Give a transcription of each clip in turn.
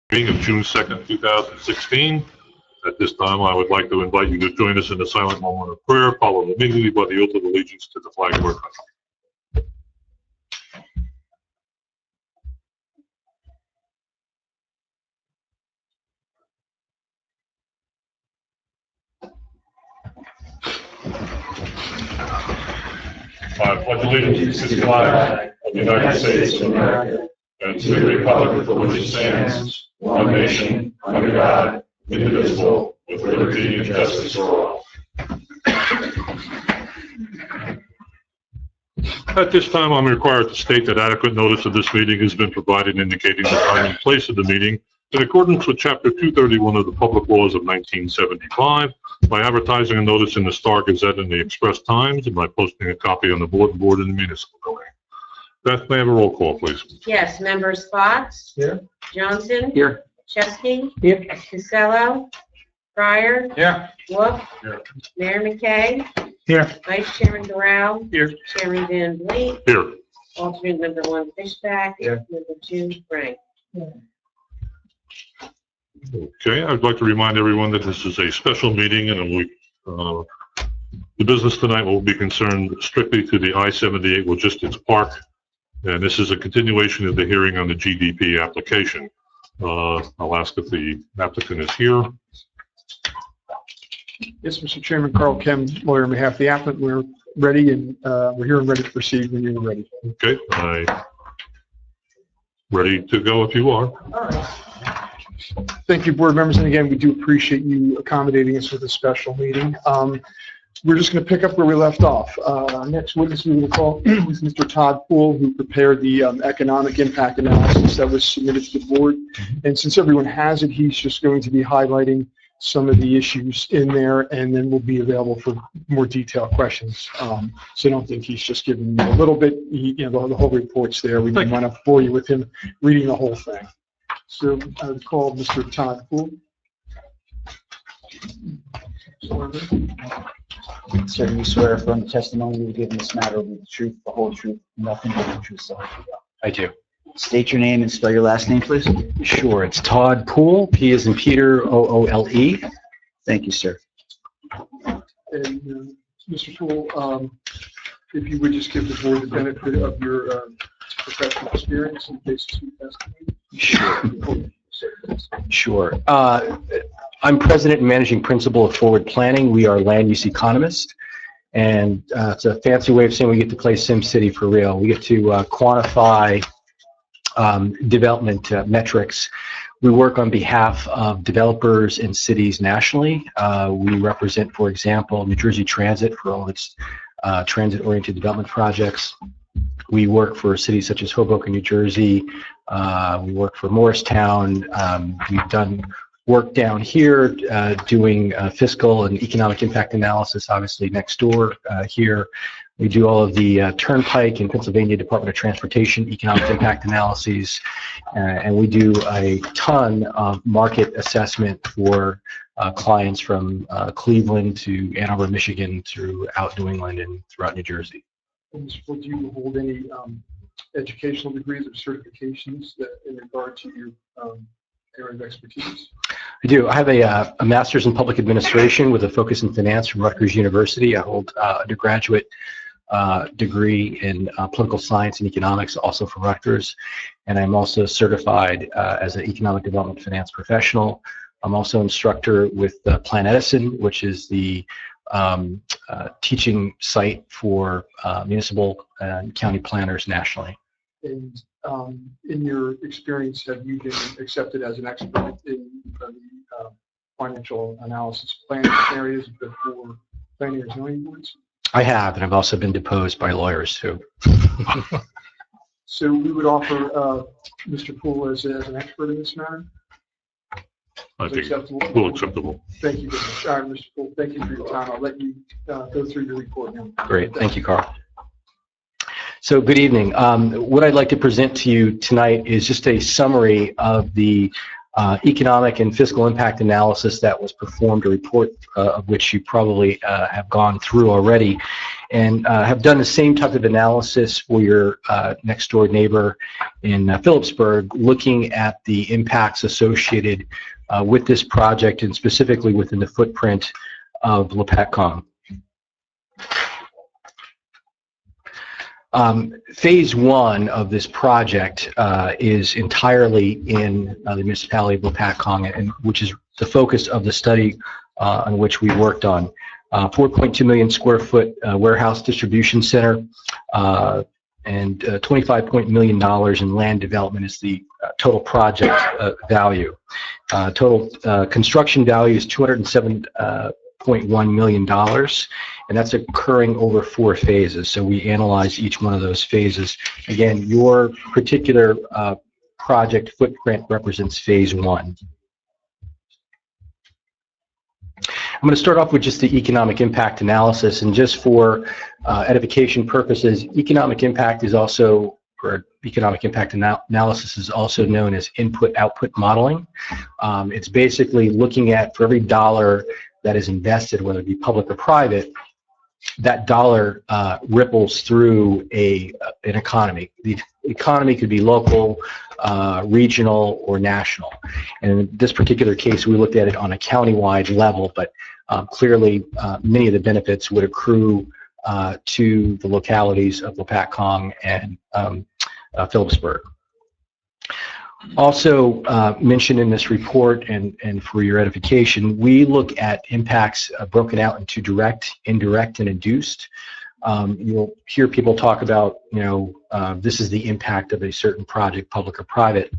Meeting of June 2nd, 2016. At this time, I would like to invite you to join us in a silent moment of prayer, followed immediately by the oath of allegiance to the flag of our country. I pledge allegiance to the flag of the United States of America and to the republic for which it stands, one nation, under God, indivisible, with liberty and justice for all. At this time, I'm required to state that adequate notice of this meeting has been provided indicating the time and place of the meeting in accordance with Chapter 231 of the Public Laws of 1975 by advertising a notice in the Star Gazette and the Express Times and by posting a copy on the bulletin board in the municipal building. Beth, may I have a roll call, please? Yes, members Fox. Here. Johnson. Here. Chesky. Here. Costello. Pryor. Here. Wolf. Here. Mayor McKay. Here. Vice Chairman Doral. Here. Chairman Van Vliet. Here. Alternate number 1 Fishback. Here. Number 2 Frank. Okay, I'd like to remind everyone that this is a special meeting and the business tonight will be concerned strictly to the I-78 Logistics Park. And this is a continuation of the hearing on the GDP application. I'll ask if the applicant is here. Yes, Mr. Chairman, Carl Kem, lawyer on behalf of the applicant. We're ready and we're here and ready to proceed when you're ready. Okay, ready to go if you are. All right. Thank you, board members. And again, we do appreciate you accommodating us with a special meeting. We're just going to pick up where we left off. Next witness we will call was Mr. Todd Poole, who prepared the economic impact analysis that was submitted to the board. And since everyone has it, he's just going to be highlighting some of the issues in there, and then we'll be available for more detailed questions. So I don't think he's just giving you a little bit, the whole report's there. We don't want to bore you with him reading the whole thing. So I would call Mr. Todd Poole. Sir, you swear affirm the testimony you give in this matter will be the truth, the whole truth, nothing but the truth, so help you God. I do. State your name and spell your last name, please. Sure. It's Todd Poole, P as in Peter, O-O-L-E. Thank you, sir. And Mr. Poole, if you would just give the board the benefit of your professional experience in cases we testimony. Sure. I'm president and managing principal of Forward Planning. We are land use economists, and it's a fancy way of saying we get to play SimCity for real. We get to quantify development metrics. We work on behalf of developers and cities nationally. We represent, for example, New Jersey Transit for all its transit-oriented development projects. We work for cities such as Hoboken, New Jersey. We work for Morristown. We've done work down here doing fiscal and economic impact analysis, obviously next door here. We do all of the Turnpike and Pennsylvania Department of Transportation economic impact analyses, and we do a ton of market assessment for clients from Cleveland to Ann Arbor, Michigan, throughout New England and throughout New Jersey. And Mr. Poole, do you hold any educational degrees or certifications in regard to your area of expertise? I do. I have a master's in public administration with a focus in finance from Rutgers University. I hold a undergraduate degree in political science and economics, also from Rutgers. And I'm also certified as an economic development finance professional. I'm also instructor with Plan Edison, which is the teaching site for municipal and county planners nationally. And in your experience, have you been accepted as an expert in the financial analysis planning areas before planning or zoning boards? I have, and I've also been deposed by lawyers too. So we would offer Mr. Poole as an expert in this matter? I think Acceptable? well acceptable. Thank you very much. All right, Mr. Poole, thank you for your time. I'll let you go through your report now. Great. Thank you, Carl. So good evening. What I'd like to present to you tonight is just a summary of the economic and fiscal impact analysis that was performed, a report of which you probably have gone through already, and have done the same type of analysis for your next door neighbor in Phillipsburg, looking at the impacts associated with this project and specifically within the footprint of Lopatcong. Phase one of this project is entirely in the municipality of Lopatcong, and which is the focus of the study on which we worked on. 4.2 million square foot warehouse distribution center, and $25 million in land development is the total project value. Total construction value is $207.1 million, and that's occurring over 4 phases. So we analyze each one of those phases. Again, your particular project footprint represents phase 1. I'm going to start off with just the economic impact analysis, and just for edification purposes, economic impact is also, or economic impact analysis is also known as input-output modeling. It's basically looking at, for every dollar that is invested, whether it be public or private, that dollar ripples through an economy. The economy could be local, regional, or national. And in this particular case, we looked at it on a county-wide level, but clearly many of the benefits would accrue to the localities of Lopatcong and Phillipsburg. Also mentioned in this report, and for your edification, we look at impacts broken out into direct, indirect, and induced. You'll hear people talk about, this is the impact of a certain project, public or private.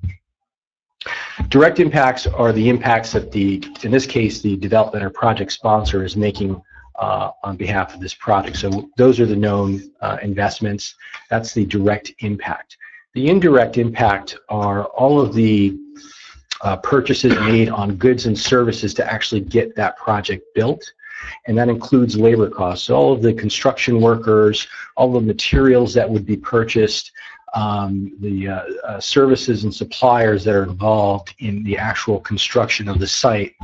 Direct impacts are the impacts that in this case, the development or project sponsor is making on behalf of this project. So those are the known investments. That's the direct impact. The indirect impact are all of the purchases made on goods and services to actually get that project built, and that includes labor costs. So all of the construction workers, all the materials that would be purchased, the services and suppliers that are involved in the actual construction of the site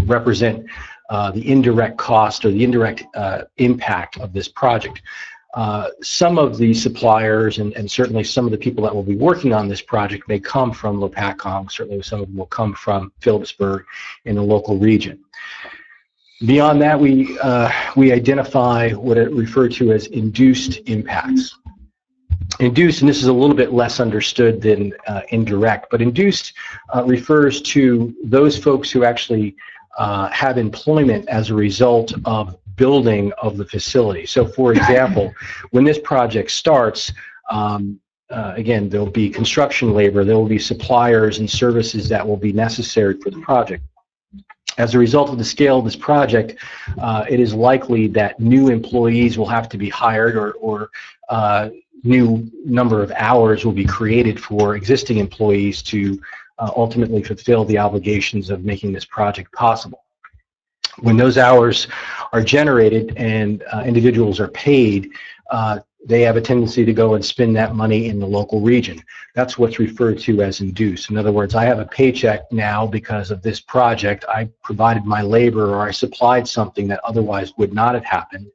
represent the indirect cost or the indirect impact of this project. Some of the suppliers and certainly some of the people that will be working on this project may come from Lopatcong. Certainly some of them will come from Phillipsburg in the local region. Beyond that, we identify what it referred to as induced impacts. Induced, and this is a little bit less understood than indirect, but induced refers to those folks who actually have employment as a result of building of the facility. So for example, when this project starts, again, there'll be construction labor, there will be suppliers and services that will be necessary for the project. As a result of the scale of this project, it is likely that new employees will have to be hired, or new number of hours will be created for existing employees to ultimately fulfill the obligations of making this project possible. When those hours are generated and individuals are paid, they have a tendency to go and spend that money in the local region. That's what's referred to as induced. In other words, I have a paycheck now because of this project. I provided my labor, or I supplied something that otherwise would not have happened.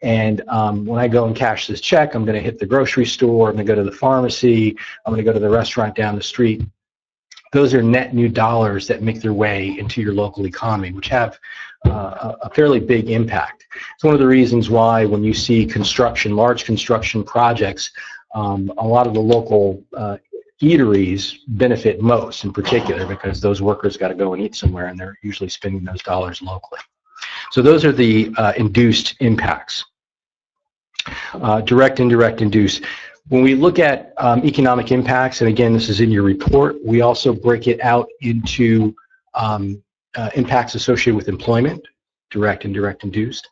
And when I go and cash this check, I'm going to hit the grocery store, I'm going to go to the pharmacy, I'm going to go to the restaurant down the street. Those are net new dollars that make their way into your local economy, which have a fairly big impact. It's one of the reasons why when you see construction, large construction projects, a lot of the local eateries benefit most in particular, because those workers got to go and eat somewhere, and they're usually spending those dollars locally. So those are the induced impacts. Direct, indirect, induced. When we look at economic impacts, and again, this is in your report, we also break it out into impacts associated with employment, direct, indirect, induced,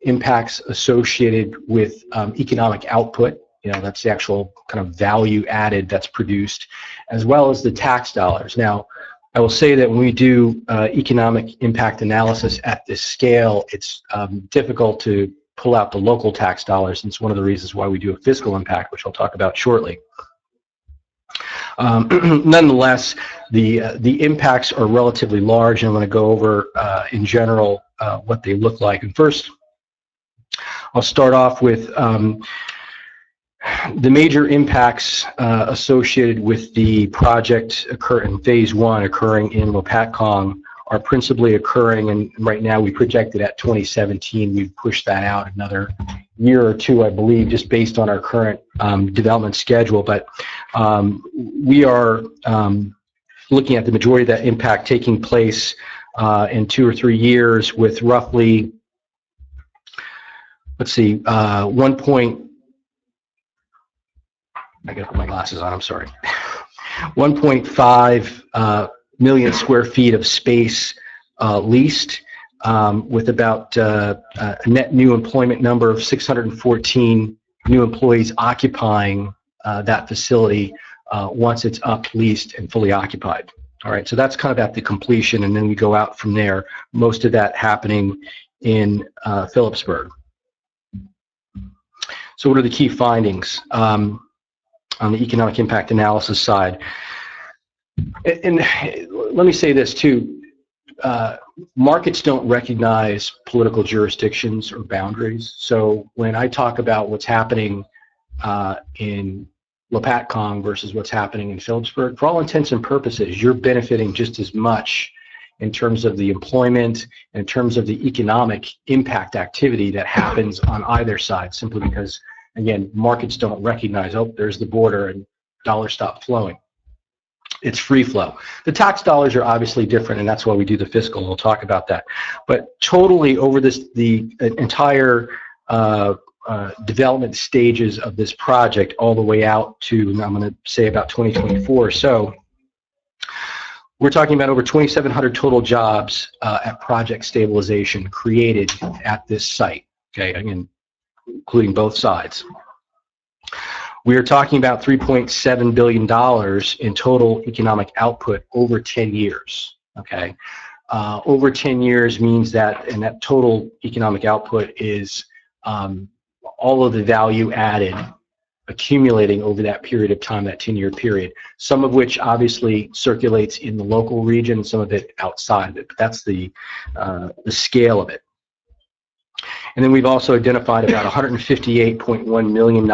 impacts associated with economic output, that's the actual kind of value added that's produced, as well as the tax dollars. Now, I will say that when we do economic impact analysis at this scale, it's difficult to pull out the local tax dollars, and it's one of the reasons why we do a fiscal impact, which I'll talk about shortly. Nonetheless, the impacts are relatively large, and I'm going to go over in general what they look like. And first, I'll start off with the major impacts associated with the project in phase one occurring in Lopatcong are principally occurring, and right now we projected at 2017. We've pushed that out another year or two, I believe, just based on our current development schedule. But we are looking at the majority of that impact taking place in 2 or 3 years, with roughly, let's see, I gotta put my glasses on, I'm sorry. 1.5 million square feet of space leased, with about a net new employment number of 614 new employees occupying that facility once it's up, leased, and fully occupied. All right, so that's kind of at the completion, and then we go out from there, most of that happening in Phillipsburg. So what are the key findings on the economic impact analysis side? And let me say this too, markets don't recognize political jurisdictions or boundaries. So when I talk about what's happening in Lopatcong versus what's happening in Phillipsburg, for all intents and purposes, you're benefiting just as much in terms of the employment, in terms of the economic impact activity that happens on either side, simply because, again, markets don't recognize, oh, there's the border and dollars stop flowing. It's free flow. The tax dollars are obviously different, and that's why we do the fiscal, and we'll talk about that. But totally over the entire development stages of this project, all the way out to, I'm going to say, about 2024 or so, we're talking about over 2,700 total jobs at project stabilization created at this site, okay, again, including both sides. We are talking about $3.7 billion in total economic output over 10 years, okay? Over 10 years means that, and that total economic output is all of the value added accumulating over that period of time, that 10-year period, some of which obviously circulates in the local region, some of it outside of it, but that's the scale of it. And then we've also identified about $158.1 million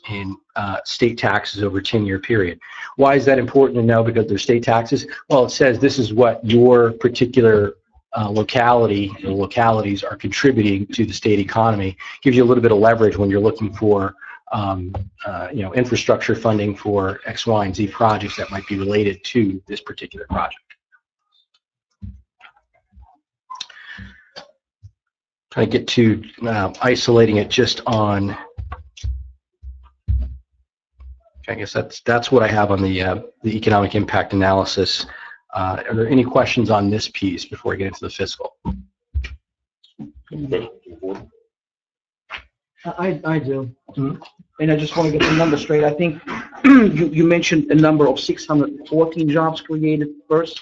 in state taxes over a 10-year period. Why is that important to know? Because they're state taxes? Well, it says this is what your particular locality or localities are contributing to the state economy. Gives you a little bit of leverage when you're looking for infrastructure funding for X, Y, and Z projects that might be related to this particular project. Trying to get to isolating it just on, I guess that's what I have on the economic impact analysis. Are there any questions on this piece before I get into the fiscal? I do. Mm-hmm. And I just want to get the number straight. I think you mentioned a number of 614 jobs created first.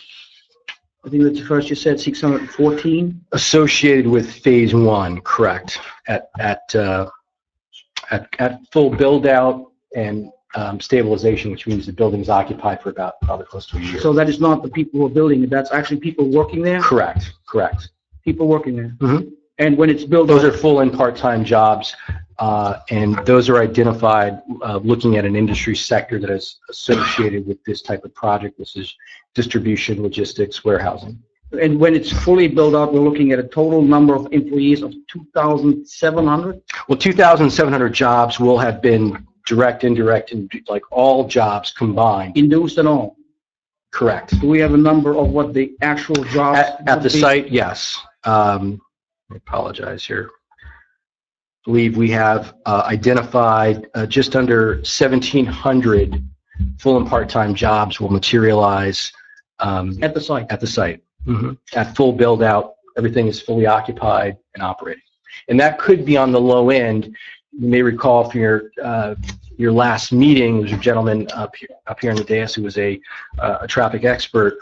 I think that's the first you said, 614 associated with phase one, correct? At full build out and stabilization, which means the building's occupied for about probably close to a year. So that is not the people who are building it. That's actually people working there. Correct. Correct. People working there. Mm-hmm. And when it's built, those are full and part-time jobs, and those are identified looking at an industry sector that is associated with this type of project. This is distribution, logistics, warehousing. And when it's fully built out, we're looking at a total number of employees of 2,700? Well, 2,700 jobs will have been direct, indirect, and like all jobs combined. Induced and all? Correct. Do we have a number of what the actual jobs at the site? Yes. I apologize here. I believe we have identified just under 1,700 full and part-time jobs will materialize at the site. At the site. Mm-hmm. At full build out, everything is fully occupied and operating. And that could be on the low end. You may recall from your last meeting, there was a gentleman up here on the dais who was a traffic expert.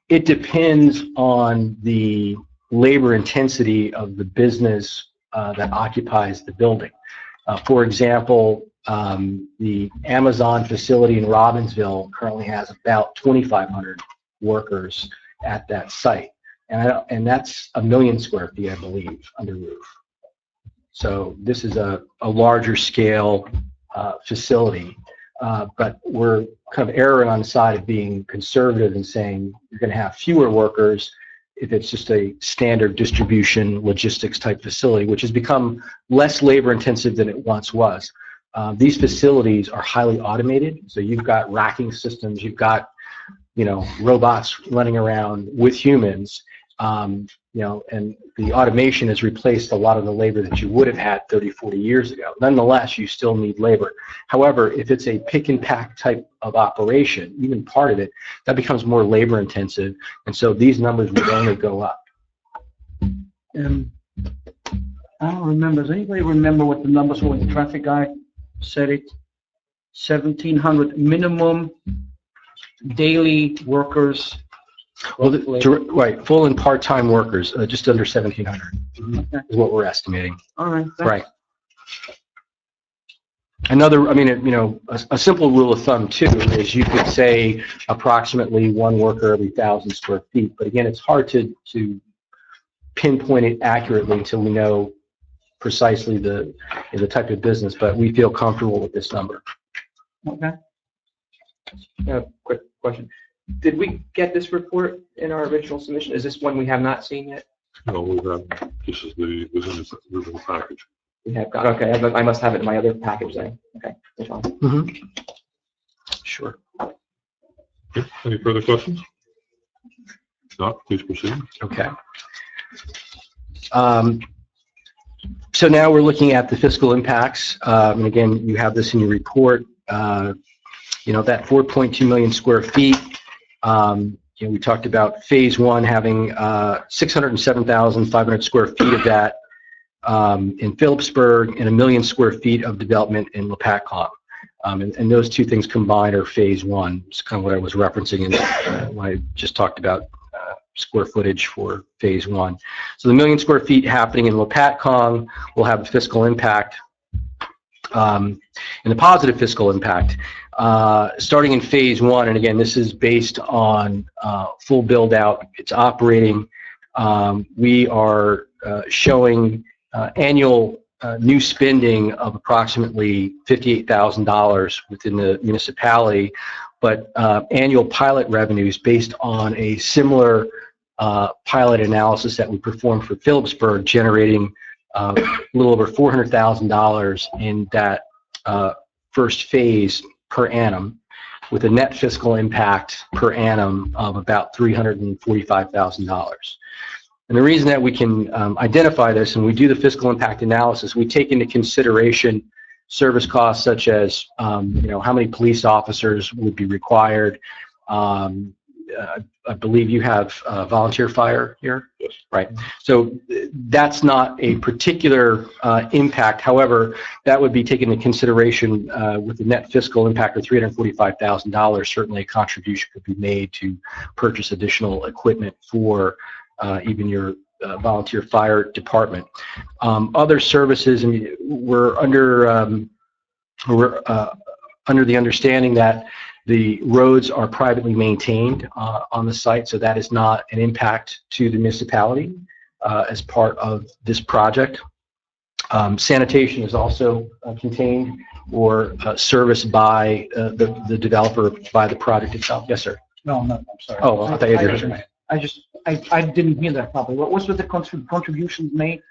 It depends on the labor intensity of the business that occupies the building. For example, The Amazon facility in Robbinsville currently has about 2,500 workers at that site. And that's 1 million square feet, I believe, under roof. So this is a larger scale facility, but we're kind of erring on the side of being conservative and saying you're going to have fewer workers if it's just a standard distribution logistics type facility, which has become less labor intensive than it once was. These facilities are highly automated, so you've got racking systems, you've got, you know, robots running around with humans, you know, and the automation has replaced a lot of the labor that you would have had 30, 40 years ago. Nonetheless, you still need labor. However, if it's a pick and pack type of operation, even part of it, that becomes more labor intensive, and so these numbers would only go up. I don't remember. Does anybody remember what the numbers were when the traffic guy said it? 1,700 minimum daily workers. Well, right, full and part-time workers, just under 1,700 is what we're estimating. All right. Right. Another, I mean, you know, a simple rule of thumb too is you could say approximately 1 worker every 1,000 square feet, but again, it's hard to pinpoint it accurately until we know precisely the type of business, but we feel comfortable with this number. Okay. Quick question. Did we get this report in our original submission? Is this one we have not seen yet? No, we have, this is the, within the original package. We have got, okay, I must have it in my other package then. Okay, that's fine. Mm-hmm. Sure. Okay, any further questions? If not, please proceed. Okay. So now we're looking at the fiscal impacts, and again, you have this in your report. You know, that 4.2 million square feet. You know, we talked about phase 1 having 607,500 square feet of that in Phillipsburg and 1 million square feet of development in Lopatcong. And those two things combined are phase 1. It's kind of what I was referencing in, when I just talked about square footage for phase 1. So the 1 million square feet happening in Lopatcong will have a fiscal impact, and the positive fiscal impact. Starting in phase 1, and again, this is based on full build out. It's operating. We are showing annual new spending of approximately $58,000 within the municipality, but annual pilot revenues based on a similar pilot analysis that we performed for Phillipsburg, generating a little over $400,000 in that first phase per annum, with a net fiscal impact per annum of about $345,000. And the reason that we can identify this, and we do the fiscal impact analysis, we take into consideration service costs such as, you know, how many police officers would be required. I believe you have volunteer fire here? Yes. Right. So that's not a particular impact. However, that would be taken into consideration with the net fiscal impact of $345,000. Certainly a contribution could be made to purchase additional equipment for even your volunteer fire department. Other services, and we're under the understanding that the roads are privately maintained on the site, so that is not an impact to the municipality as part of this project. Sanitation is also contained or serviced by the developer, by the project itself. Yes, sir. No, I'm sorry. Oh, I thought you did. I didn't hear that properly. What was with the contributions made?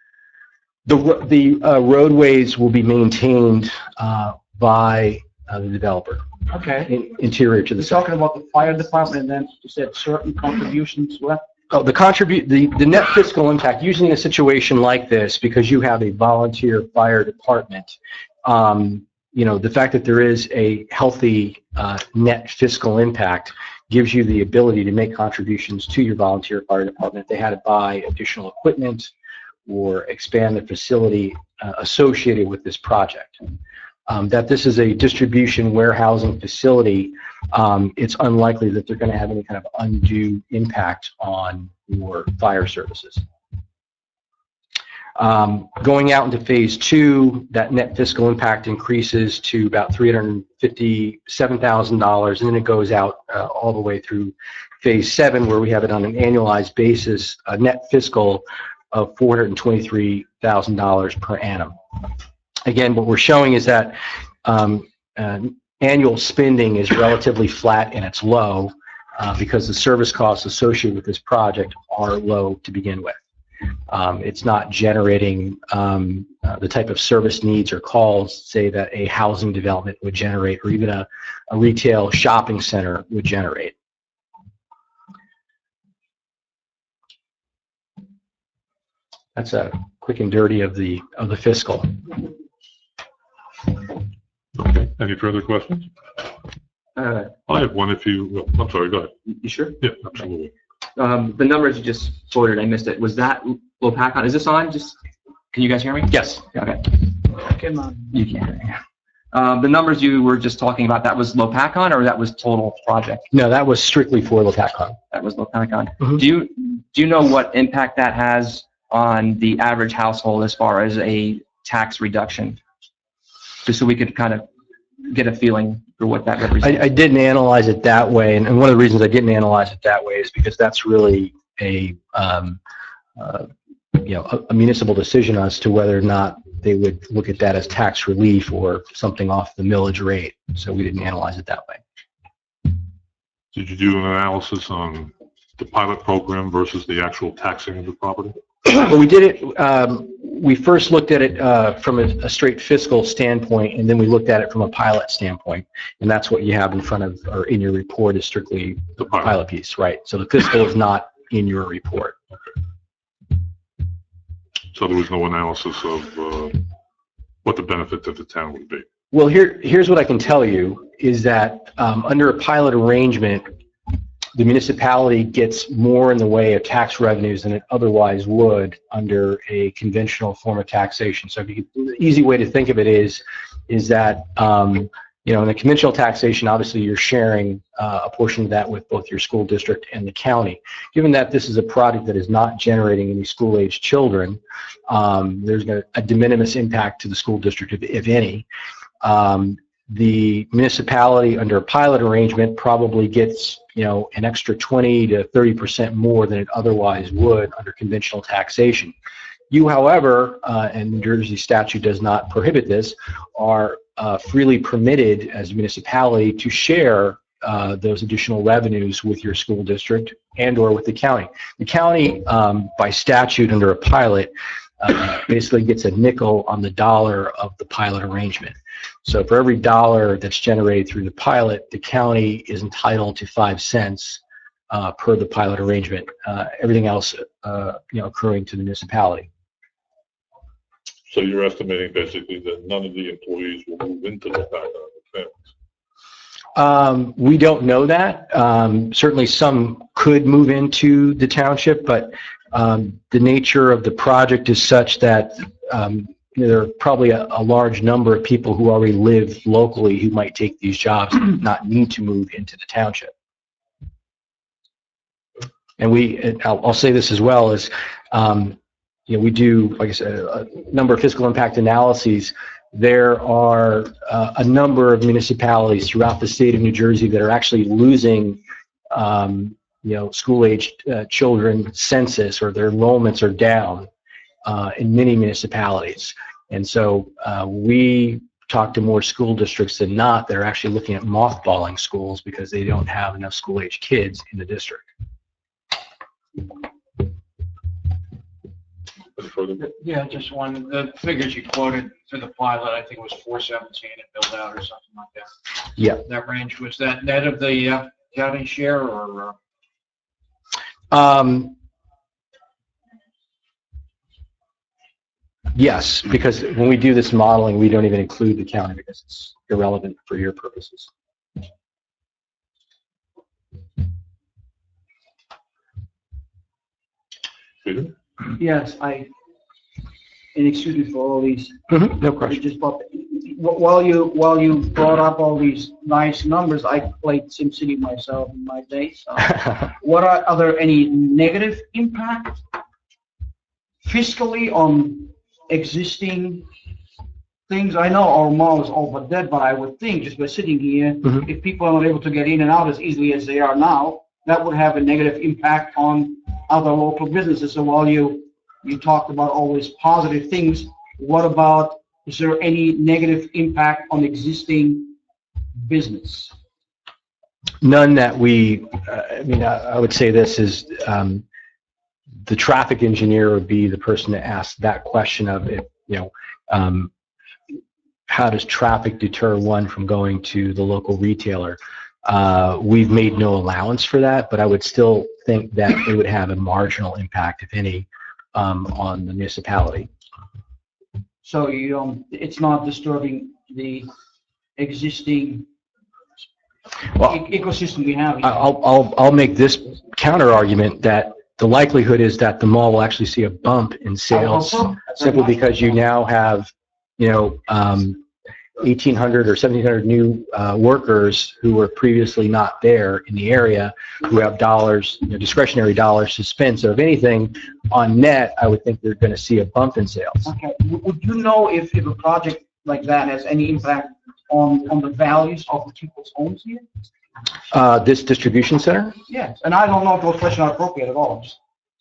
The roadways will be maintained by the developer. Okay. Interior to the You're site. talking about the fire department, and then you said certain contributions were? Oh, the net fiscal impact, usually in a situation like this, because you have a volunteer fire department, you know, the fact that there is a healthy net fiscal impact gives you the ability to make contributions to your volunteer fire department if they had to buy additional equipment or expand the facility associated with this project. That this is a distribution warehousing facility, it's unlikely that they're going to have any kind of undue impact on your fire services. Going out into phase 2, that net fiscal impact increases to about $357,000, and then it goes out all the way through phase 7, where we have it on an annualized basis, a net fiscal of $423,000 per annum. Again, what we're showing is that annual spending is relatively flat and it's low because the service costs associated with this project are low to begin with. It's not generating the type of service needs or calls, say, that a housing development would generate, or even a retail shopping center would generate. That's a quick and dirty of the fiscal. Okay, any further questions? I have one if you, well, I'm sorry, go ahead. You sure? Yeah, absolutely. The numbers you just quoted, I missed it. Was that Lopatcong? Is this on? Just, can you guys hear me? Yes. Okay. Come on. You can. The numbers you were just talking about, that was Lopatcong, or that was total project? No, that was strictly for Lopatcong. That was Lopatcong. Mhm. Do you know what impact that has on the average household as far as a tax reduction? Just so we could kind of get a feeling for what that represents. I didn't analyze it that way, and one of the reasons I didn't analyze it that way is because that's really a municipal decision as to whether or not they would look at that as tax relief or something off the millage rate. So we didn't analyze it that way. Did you do an analysis on the pilot program versus the actual taxing of the property? Well, we did it. We first looked at it from a straight fiscal standpoint, and then we looked at it from a pilot standpoint. And that's what you have in front of, or in your report, is strictly the pilot piece, right? So the fiscal is not in your report. Okay. So there was no analysis of what the benefit to the town would be? Well, here's what I can tell you, is that under a pilot arrangement, the municipality gets more in the way of tax revenues than it otherwise would under a conventional form of taxation. So the easy way to think of it is that, in the conventional taxation, obviously you're sharing a portion of that with both your school district and the county. Given that this is a project that is not generating any school-aged children, there's a de minimis impact to the school district, if any. The municipality under a pilot arrangement probably gets, an extra 20 to 30% more than it otherwise would under conventional taxation. You, however, and New Jersey statute does not prohibit this, are freely permitted as a municipality to share those additional revenues with your school district and or with the county. The county, by statute under a pilot, basically gets a nickel on the dollar of the pilot arrangement. So for every dollar that's generated through the pilot, the county is entitled to 5 cents per the pilot arrangement. Everything else, accruing to the municipality. So you're estimating basically that none of the employees will move into the town? We don't know that. Certainly some could move into the township, but the nature of the project is such that there are probably a large number of people who already live locally who might take these jobs and not need to move into the township. And I'll say this as well, is we do, like I said, a number of fiscal impact analyses. There are a number of municipalities throughout the state of New Jersey that are actually losing school-aged children census, or their enrollments are down in many municipalities. And so we talk to more school districts than not that are actually looking at mothballing schools because they don't have enough school-aged kids in the district. Yeah, just one. The figures you quoted for the pilot, I think it was 417 and build out or something like that. Yeah. That range, was that net of the county share, or? Yes, because when we do this modeling, we don't even include the county because it's irrelevant for your purposes. Peter? Yes, and excuse me for all these. No question. While you brought up all these nice numbers, I played SimCity myself in my day. So, are there any negative impact fiscally on existing things? I know our mall is all but dead, but I would think just by sitting here, Mhm. if people are not able to get in and out as easily as they are now, that would have a negative impact on other local businesses. So while you talked about all these positive things, what about, is there any negative impact on existing business? None that we, I would say this is, the traffic engineer would be the person to ask that question of, how does traffic deter one from going to the local retailer? We've made no allowance for that, but I would still think that it would have a marginal impact, if any, on the municipality. So it's not disturbing the existing Well, ecosystem we have here? I'll make this counter argument that the likelihood is that the mall will actually see a bump in sales simply because you now have, 1,800 or 1,700 new workers who were previously not there in the area, who have dollars, discretionary dollars to spend. So if anything, on net, I would think they're going to see a bump in sales. Okay. Would you know if a project like that has any impact on the values of the people's homes here? This distribution center? Yes. And I don't know if those questions are appropriate at all.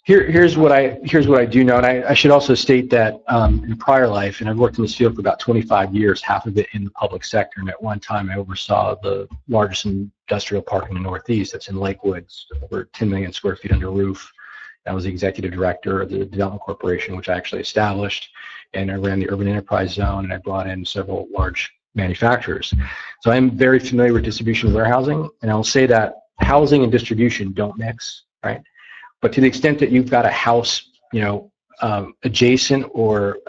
Here's what I do know, and I should also state that in prior life, and I've worked in this field for about 25 years, half of it in the public sector, and at one time I oversaw the largest industrial park in the Northeast. That's in Lakewood, over 10 million square feet under roof. I was the executive director of the Development Corporation, which I actually established, and I ran the urban enterprise zone, and I brought in several large manufacturers. So I'm very familiar with distribution and warehousing, and I'll say that housing and distribution don't mix, right? But to the extent that you've got a house, adjacent or,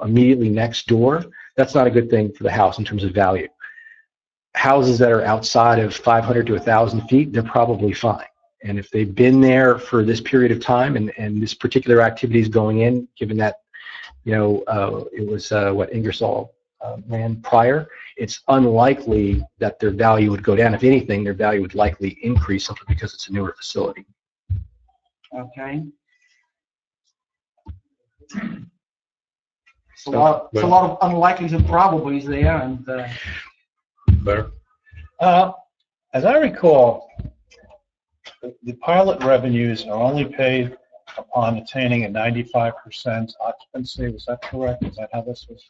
immediately next door, that's not a good thing for the house in terms of value. Houses that are outside of 500 to 1,000 feet, they're probably fine. And if they've been there for this period of time and this particular activity is going in, given that, it was what Ingersoll ran prior, it's unlikely that their value would go down. If anything, their value would likely increase simply because it's a newer facility. Okay. It's a lot of unlikelies and probables there, and Better? As I recall, the pilot revenues are only paid upon attaining a 95% occupancy. Was that correct? Is that how this was?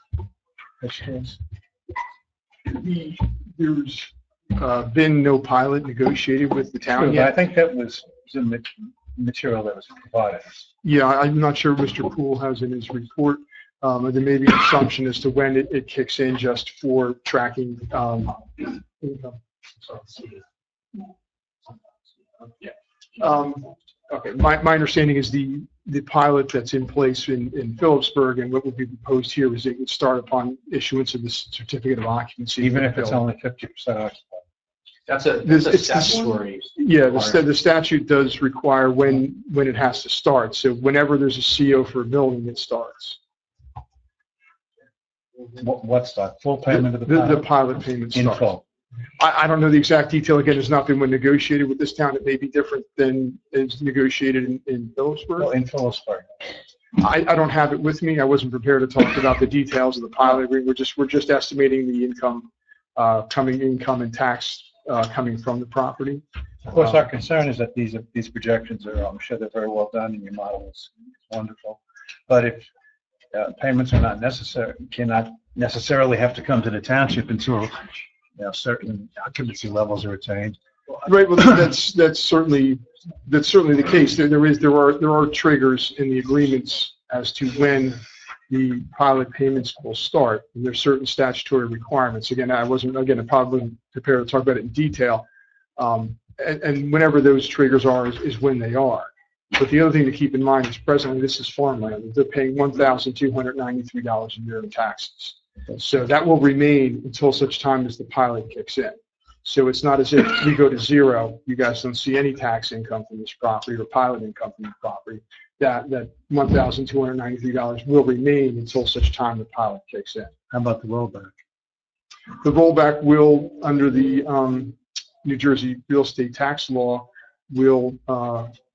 There's been no pilot negotiated with the town I yet. think that was in the material that was provided. Yeah, I'm not sure Mr. Poole has in his report. There may be an assumption as to when it kicks in just for tracking income. Okay, my understanding is the pilot that's in place in Phillipsburg and what would be proposed here is it would start upon issuance of the certificate of occupancy. Even if it's only 50% occupied. That's a statutory. Yeah, the statute does require when it has to start. So whenever there's a CO for a building, it starts. What's that? Full payment of the The pilot? pilot payment In starts. full. I don't know the exact detail. Again, there's not been one negotiated with this town. It may be different than is negotiated in Phillipsburg. Well, in Phillipsburg. I don't have it with me. I wasn't prepared to talk about the details of the pilot agreement. We're just estimating the income and tax coming from the property. Of course, our concern is that these projections are, I'm sure they're very well done, and your model is wonderful. But if payments are not necessary, cannot necessarily have to come to the township until certain occupancy levels are attained. Right. Well, that's certainly the case. There are triggers in the agreements as to when the pilot payments will start. And there's certain statutory requirements. Again, I probably prepared to talk about it in detail. And whenever those triggers are is when they are. But the other thing to keep in mind is presently this is farmland. They're paying $1,293 a year in taxes. So that will remain until such time as the pilot kicks in. So it's not as if we go to zero, you guys don't see any tax income from this property or pilot income from the property. That $1,293 will remain until such time the pilot kicks in. How about the rollback? The rollback will, under the New Jersey real estate tax law, will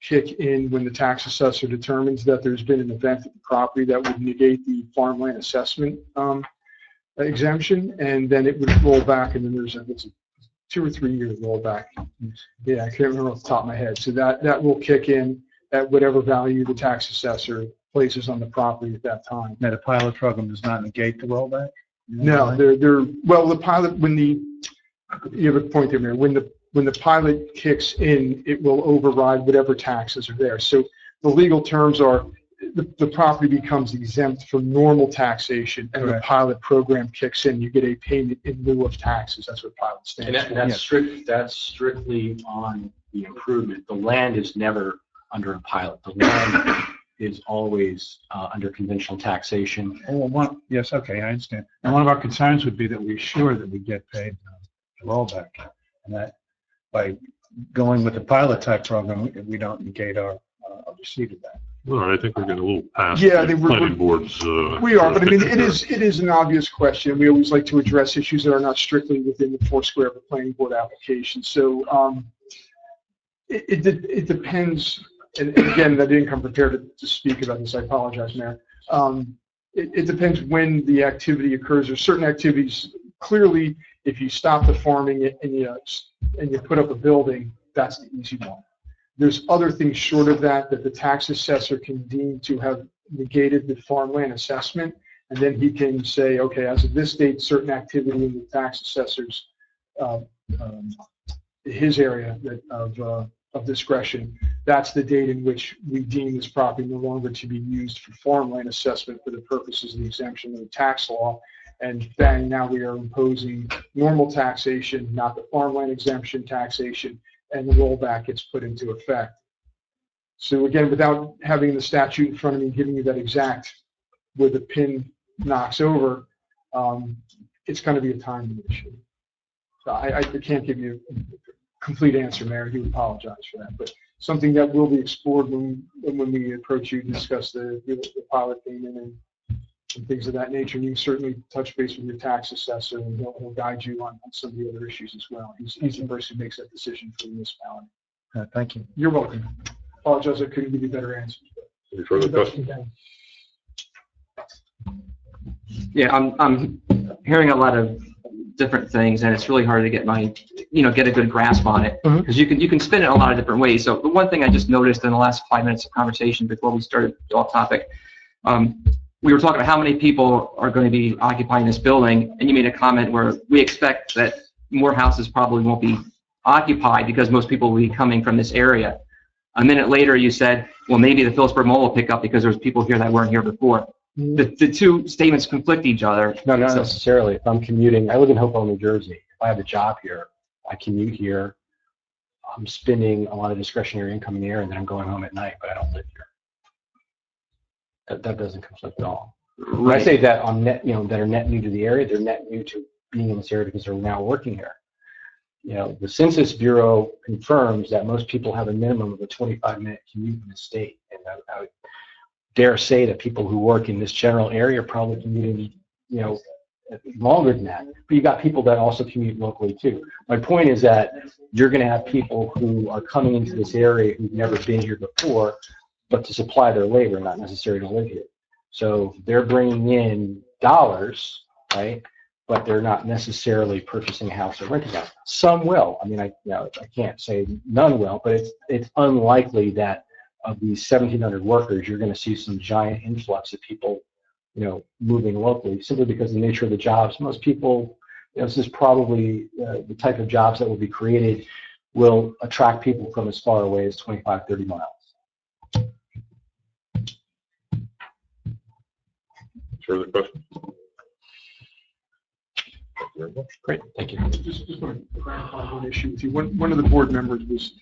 kick in when the tax assessor determines that there's been an event at the property that would negate the farmland assessment exemption, and then it would roll back, and then there's it's a 2 or 3 year rollback. Yeah, I can't remember off the top of my head. So that will kick in at whatever value the tax assessor places on the property at that time. Now, the pilot program does not negate the rollback? No, well, the pilot, you have a point there, Mayor. When the pilot kicks in, it will override whatever taxes are there. So the legal terms are the property becomes exempt from normal taxation, and the pilot program kicks in. You get a payment in lieu of taxes. That's what pilot stands for. And that's strictly on the improvement. The land is never under a pilot. The land is always under conventional taxation. Yes, okay, I understand. And one of our concerns would be that we assure that we get paid the rollback, and that by going with the pilot type program, we don't negate our receipt of that. All right, I think we're getting a little past Yeah, I the think we're- planning board's. We are, but I mean, it is an obvious question. We always like to address issues that are not strictly within the foursquare of a planning board application. So it depends. And again, I didn't come prepared to speak about this. I apologize, Mayor. It depends when the activity occurs. There's certain activities. Clearly, if you stop the farming and you put up a building, that's the easy one. There's other things short of that the tax assessor can deem to have negated the farmland assessment, and then he can say, okay, as of this date, certain activity in the tax assessor's his area of discretion, that's the date in which we deem this property no longer to be used for farmland assessment for the purposes of the exemption of the tax law. And then now we are imposing normal taxation, not the farmland exemption taxation, and the rollback gets put into effect. So again, without having the statute in front of me, giving you that exact where the pin knocks over, it's going to be a timing issue. So I can't give you a complete answer, Mayor. I do apologize for that, but something that will be explored when we approach you to discuss the pilot payment and things of that nature. And you can certainly touch base with your tax assessor, and he'll guide you on some of the other issues as well. He's the person who makes that decision for the municipality. Thank you. You're welcome. Apologize, I couldn't give you better answers. Any further questions? Yeah, I'm hearing a lot of different things, and it's really hard to get get a good grasp on it, because you can spin it a lot of different ways. So the one thing I just noticed in the last 5 minutes of conversation before we started off topic, we were talking about how many people are going to be occupying this building, and you made a comment where we expect that more houses probably won't be occupied because most people will be coming from this area. A minute later, you said, well, maybe the Phillipsburg Mall will pick up because there's people here that weren't here before. The two statements conflict each other. No, not necessarily. If I'm commuting, I live in Hopewell, New Jersey. If I have a job here, I commute here. I'm spending a lot of discretionary income in the area, and then I'm going home at night, but I don't live here. That doesn't conflict at all. When I say that on net, that are net new to the area, they're net new to being in this area because they're now working here. The Census Bureau confirms that most people have a minimum of a 25-minute commute in the state, and I would dare say that people who work in this general area are probably commuting, longer than that. But you got people that also commute locally too. My point is that you're going to have people who are coming into this area who've never been here before, but to supply their labor, not necessarily to live here. So they're bringing in dollars, right? But they're not necessarily purchasing a house or renting a house. Some will. I mean, I can't say none will, but it's unlikely that of these 1,700 workers, you're going to see some giant influx of people, moving locally, simply because of the nature of the jobs. Most people, this is probably the type of jobs that will be created will attract people from as far away as 25, 30 miles. Further questions? Great, thank you. Just want to clarify one issue with you. One of the board members was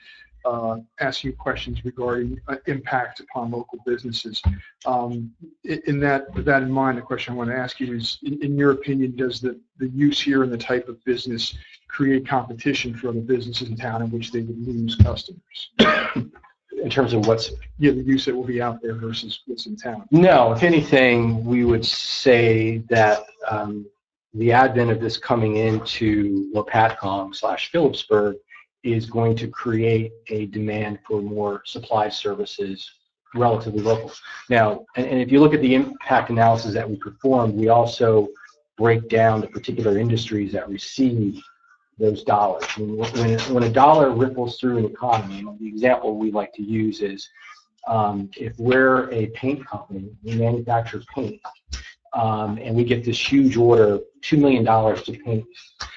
asking you questions regarding impact upon local businesses. With that in mind, the question I want to ask you is, in your opinion, does the use here and the type of business create competition for other businesses in town in which they would lose customers? In terms of what's... Yeah, the use that will be out there versus what's in town. No, if anything, we would say that the advent of this coming into Lopatcong / Phillipsburg is going to create a demand for more supply services relatively local. Now, and if you look at the impact analysis that we performed, we also break down the particular industries that receive those dollars. I mean, when a dollar ripples through an economy, the example we like to use is if we're a paint company, we manufacture paint, and we get this huge order, $2 million to paint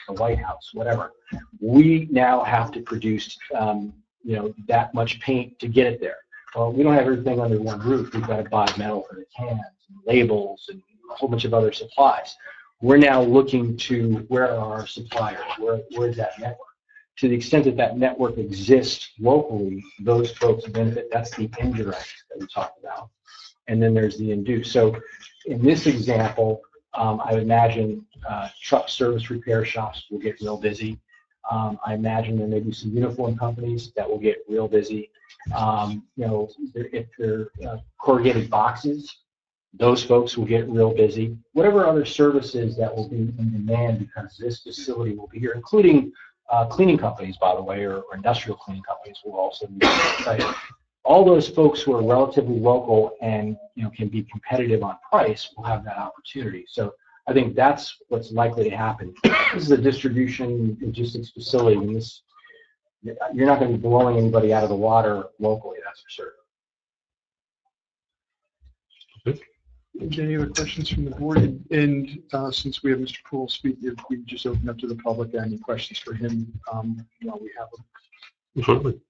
the White House, whatever. We now have to produce, that much paint to get it there. Well, we don't have everything under one roof. We've got to buy metal for the cans, and labels, and a whole bunch of other supplies. We're now looking to where are our suppliers? Where's that network? To the extent that that network exists locally, those folks benefit. That's the indirect that we talked about. And then there's the induced. So in this example, I would imagine truck service repair shops will get real busy. I imagine there may be some uniform companies that will get real busy. If they're corrugated boxes, those folks will get real busy. Whatever other services that will be in demand because this facility will be here, including cleaning companies, by the way, or industrial cleaning companies will also be excited. All those folks who are relatively local and can be competitive on price will have that opportunity. So I think that's what's likely to happen. This is a distribution logistics facility, and you're not going to be blowing anybody out of the water locally, that's for certain. Any other questions from the board? And since we have Mr. Poole speaking, if we just open up to the public, any questions for him while we have them? Certainly.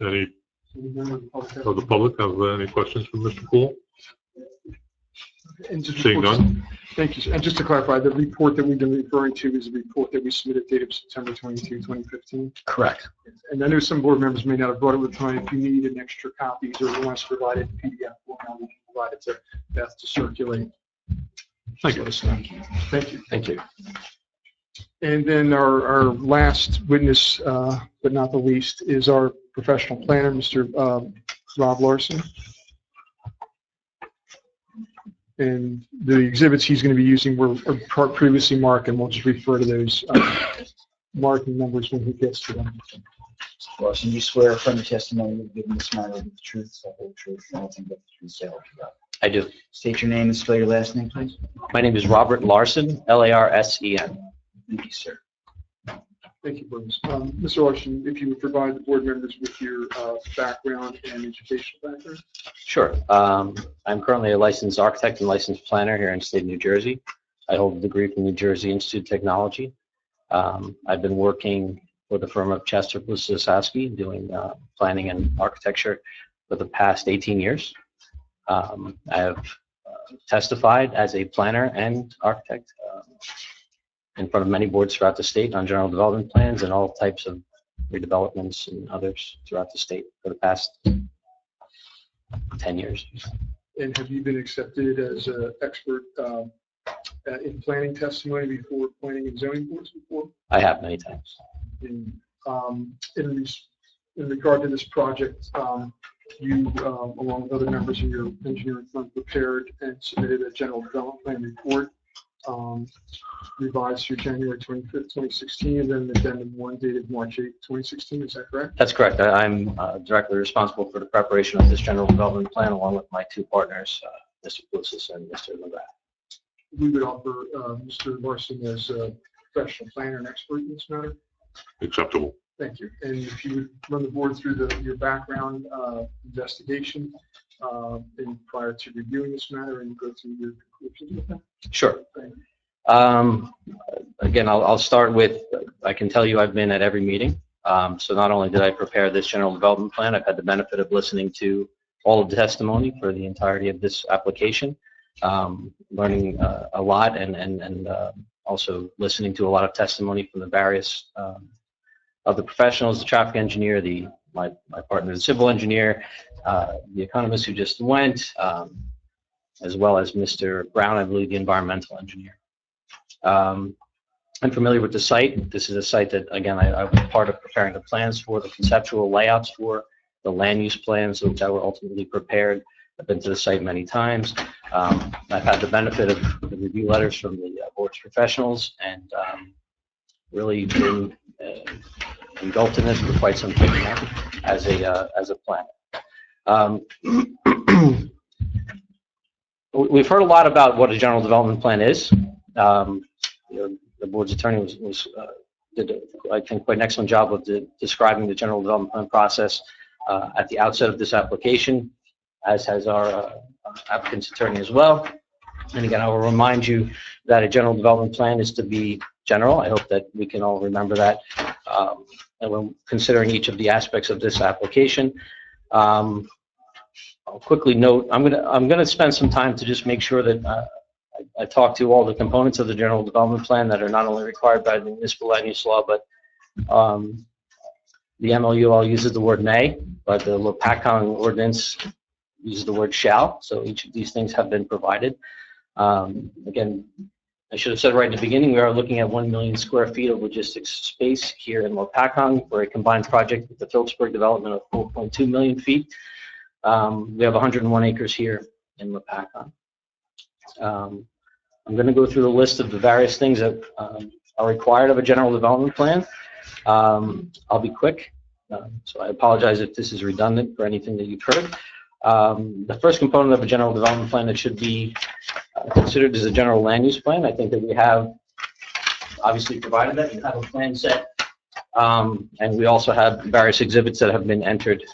Any of the public have any questions for Mr. Poole? And just Seeing none. Thank you. And just to clarify, the report that we've been referring to is a report that we submitted dated September 22, 2015. Correct. And I know some board members may not have brought it with time. If you need an extra copies or you want us to provide it in PDF format, we can provide it to Beth to circulate. Thank you. Thank you. Thank you. And then our last witness, but not the least, is our professional planner, Mr. Rob Larson. And the exhibits he's going to be using were previously marked, and we'll just refer to those marking numbers when he gets to them. Larson, you swear from your testimony you've given this matter the truth, the whole truth, and nothing but the truth, so help you God. I do. State your name and spell your last name, please. My name is Robert Larson, Larsen. Thank you, sir. Thank you, Bruce. Mr. Larson, if you would provide the board members with your background and educational background. Sure. I'm currently a licensed architect and licensed planner here in the state of New Jersey. I hold a degree from New Jersey Institute of Technology. I've been working for the firm of Chester Blusowski doing planning and architecture for the past 18 years. I have testified as a planner and architect in front of many boards throughout the state on general development plans and all types of redevelopments and others throughout the state for the past 10 years. And have you been accepted as an expert in planning testimony before planning and zoning boards before? I have many times. In regard to this project, you, along with other members of your engineering firm, prepared and submitted a general development plan report revised through January 25th, 2016, and then an addendum 1 dated March 8th, 2016. Is that correct? That's correct. I'm directly responsible for the preparation of this general development plan along with my two partners, Mr. Blusis and Mr. McGrath. We would offer Mr. Larson as a professional planner and expert in this matter. Acceptable. Thank you. And if you would run the board through your background investigation and prior to reviewing this matter and go through your conclusions with that. Sure. Again, I'll start with, I can tell you I've been at every meeting. So not only did I prepare this general development plan, I've had the benefit of listening to all of the testimony for the entirety of this application, learning a lot and also listening to a lot of testimony from the various of the professionals, the traffic engineer, my partner, the civil engineer, the economist who just went, as well as Mr. Brown, I believe, the environmental engineer. I'm familiar with the site. This is a site that, again, I was part of preparing the plans for, the conceptual layouts for, the land use plans that were ultimately prepared. I've been to the site many times. I've had the benefit of the review letters from the board's professionals and really been engulfed in this for quite some time now as a planner. We've heard a lot about what a general development plan is. The board's attorney did, I think, quite an excellent job of describing the general development plan process at the outset of this application, as has our applicant's attorney as well. And again, I will remind you that a general development plan is to be general. I hope that we can all remember that. And when considering each of the aspects of this application, I'll quickly note, I'm gonna spend some time to just make sure that I talk to all the components of the general development plan that are not only required by the municipal land use law, but the MLUL uses the word may, but the Lopatcong ordinance uses the word shall. So each of these things have been provided. Again, I should have said right in the beginning, we are looking at 1 million square feet of logistics space here in Lopatcong for a combined project with the Phillipsburg development of 4.2 million feet. We have 101 acres here in Lopatcong. I'm going to go through the list of the various things that are required of a general development plan. I'll be quick, so I apologize if this is redundant for anything that you've heard. The first component of a general development plan that should be considered is a general land use plan. I think that we have obviously provided that. We have a plan set, and we also have various exhibits that have been entered.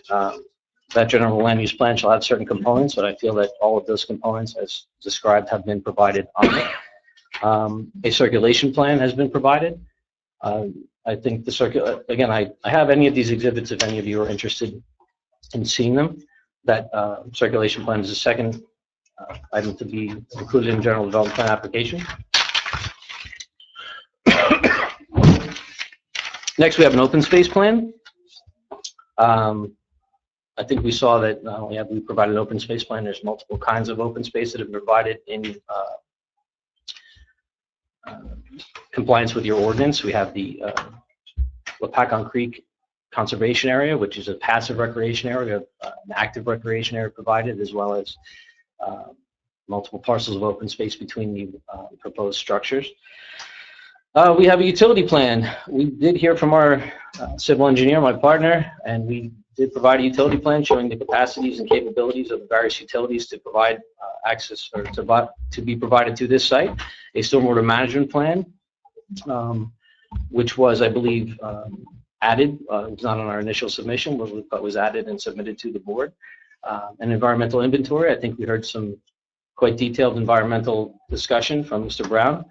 That general land use plan shall have certain components, but I feel that all of those components, as described, have been provided on it. A circulation plan has been provided. I think the again, I have any of these exhibits if any of you are interested in seeing them. That circulation plan is the second item to be included in general development plan application. Next, we have an open space plan. I think we saw that not only have we provided an open space plan, there's multiple kinds of open space that have been provided in compliance with your ordinance. We have the Lopatcong Creek Conservation Area, which is a passive recreation area. We have an active recreation area provided, as well as multiple parcels of open space between the proposed structures. We have a utility plan. We did hear from our civil engineer, my partner, and we did provide a utility plan showing the capacities and capabilities of the various utilities to provide access or to be provided to this site. A stormwater management plan, which was, I believe, added. It was not on our initial submission, but was added and submitted to the board. An environmental inventory. I think we heard some quite detailed environmental discussion from Mr. Brown.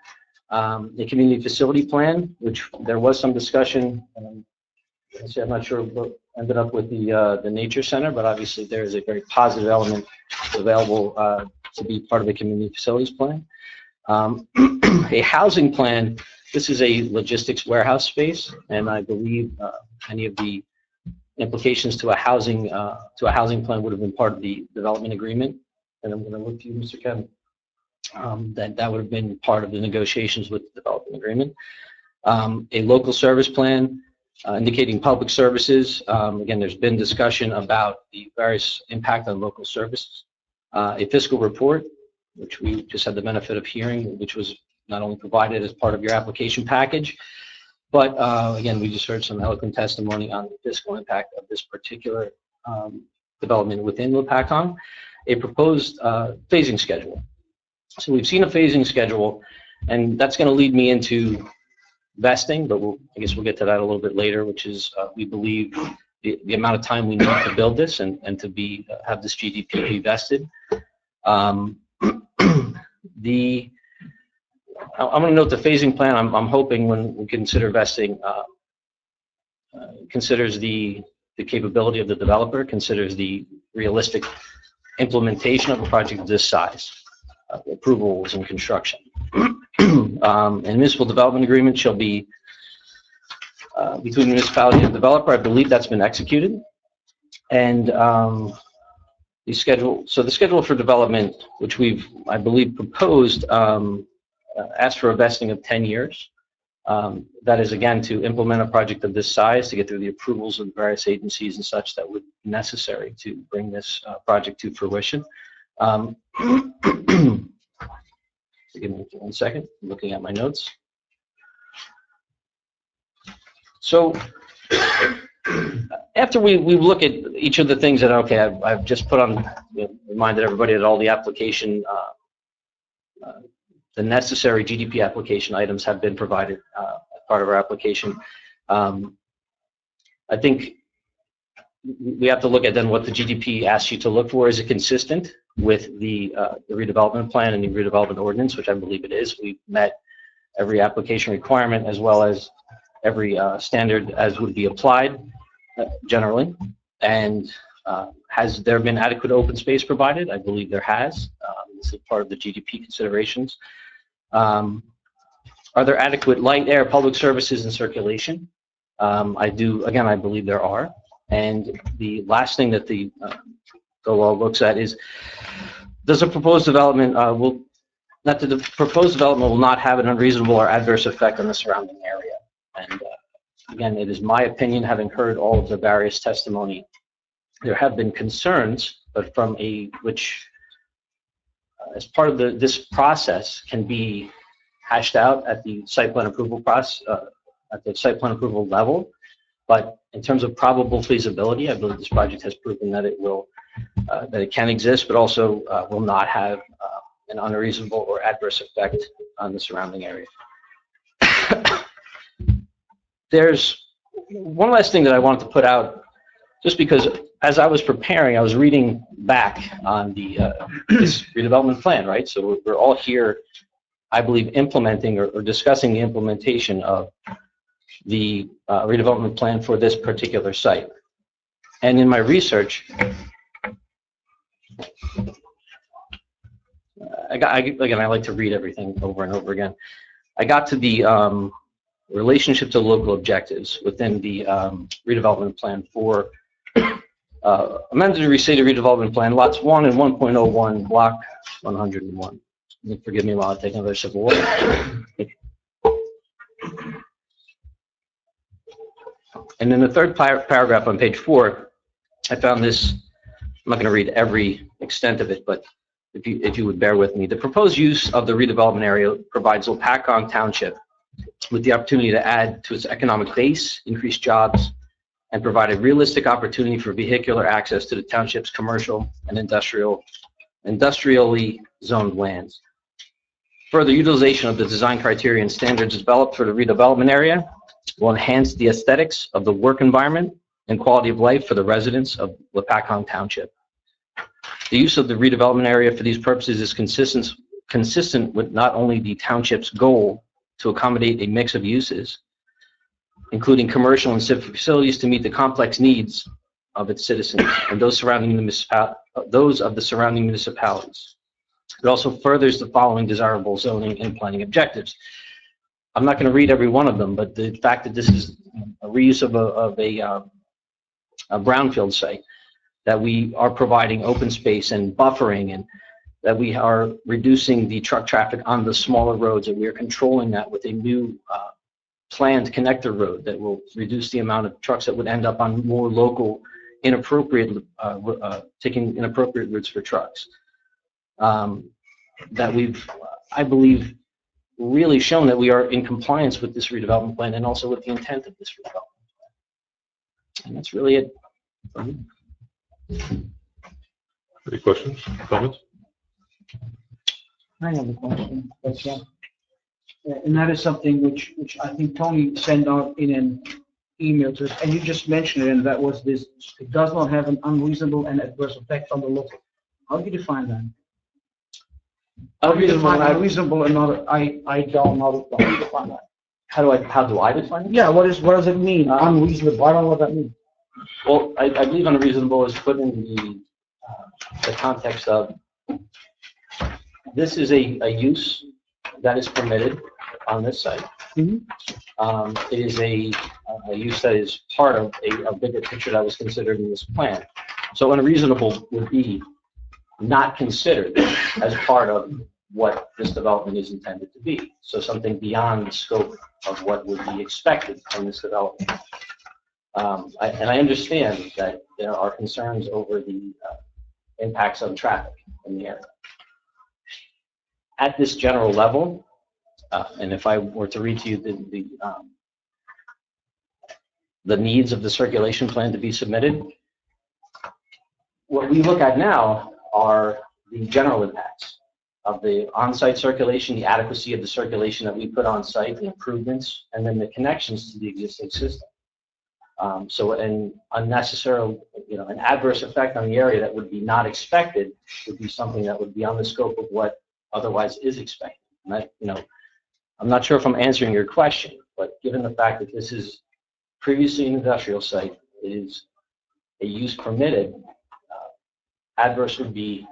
A community facility plan, which there was some discussion. I'm not sure what ended up with the nature center, but obviously there is a very positive element available to be part of the community facilities plan. A housing plan. This is a logistics warehouse space, and I believe any of the implications to a housing plan would have been part of the development agreement. And I'm going to look to you, Mr. Kevin. That would have been part of the negotiations with the development agreement. A local service plan indicating public services. Again, there's been discussion about the various impact on local services. A fiscal report, which we just had the benefit of hearing, which was not only provided as part of your application package, but again, we just heard some eloquent testimony on the fiscal impact of this particular development within Lopatcong. A proposed phasing schedule. So we've seen a phasing schedule, and that's going to lead me into vesting, but I guess we'll get to that a little bit later, which is we believe the amount of time we need to build this and to have this GDP be vested. I'm going to note the phasing plan. I'm hoping when we consider vesting, considers the capability of the developer, considers the realistic implementation of a project of this size, approvals and construction. And municipal development agreement shall be between the municipality and the developer. I believe that's been executed. And the schedule for development, which we've, I believe, proposed, asked for a vesting of 10 years. That is, again, to implement a project of this size, to get through the approvals of various agencies and such that would be necessary to bring this project to fruition. Give me 1 second, I'm looking at my notes. So After we look at each of the things that, okay, I've just put on, reminded everybody that all the application, the necessary GDP application items have been provided as part of our application. I think we have to look at then what the GDP asks you to look for. Is it consistent with the redevelopment plan and the redevelopment ordinance, which I believe it is. We've met every application requirement as well as every standard as would be applied generally. And has there been adequate open space provided? I believe there has. This is part of the GDP considerations. Are there adequate light, air, public services, and circulation? I believe there are. And the last thing that the law looks at is, does a proposed development will not have an unreasonable or adverse effect on the surrounding area? And again, it is my opinion, having heard all of the various testimony, there have been concerns, but from which as part of this process can be hashed out at the site plan approval process, at the site plan approval level. But in terms of probable feasibility, I believe this project has proven that it will, that it can exist, but also will not have an unreasonable or adverse effect on the surrounding area. There's one last thing that I wanted to put out, just because as I was preparing, I was reading back on the this redevelopment plan, right? So we're all here, I believe, implementing or discussing the implementation of the redevelopment plan for this particular site. And in my research, I like to read everything over and over again. I got to the relationship to local objectives within the redevelopment plan for amended and restated redevelopment plan, lots 1 and 1.01, block 101. Forgive me while I take another sip of water. And in the third paragraph on page 4, I found this. I'm not going to read every extent of it, but if you would bear with me. The proposed use of the redevelopment area provides Lopatcong Township with the opportunity to add to its economic base, increase jobs, and provide a realistic opportunity for vehicular access to the township's commercial and industrially zoned lands. Further utilization of the design criteria and standards developed for the redevelopment area will enhance the aesthetics of the work environment and quality of life for the residents of Lopatcong Township. The use of the redevelopment area for these purposes is consistent with not only the township's goal to accommodate a mix of uses, including commercial and civic facilities to meet the complex needs of its citizens and those of the surrounding municipalities. It also furthers the following desirable zoning and planning objectives. I'm not going to read every one of them, but the fact that this is a reuse of a brownfield site, that we are providing open space and buffering, and that we are reducing the truck traffic on the smaller roads, and we are controlling that with a new planned connector road that will reduce the amount of trucks that would end up on more local, inappropriate, taking inappropriate routes for trucks. That we've, I believe, really shown that we are in compliance with this redevelopment plan and also with the intent of this redevelopment plan. And that's really it. Any questions, comments? I have a question, but and that is something which I think Tony sent out in an email to us, and you just mentioned it, and that was this: it does not have an unreasonable and adverse effect on the local. How do you define that? Unreasonable and not. I don't know how to define that. How do I define it? Yeah. What does it mean? Unreasonable. I don't know what that means. Well, I believe unreasonable is put in the context of this is a use that is permitted on this site. Mm-hmm. It is a use that is part of a bigger picture that was considered in this plan. So unreasonable would be not considered as part of what this development is intended to be. So something beyond the scope of what would be expected from this development. And I understand that there are concerns over the impacts on traffic in the area. At this general level, and if I were to read to you the needs of the circulation plan to be submitted. What we look at now are the general impacts of the on-site circulation, the adequacy of the circulation that we put on site, the improvements, and then the connections to the existing system. So an unnecessary, an adverse effect on the area that would be not expected would be something that would be on the scope of what otherwise is expected. And that, I'm not sure if I'm answering your question, but given the fact that this is previously an industrial site, it is a use permitted, adverse would be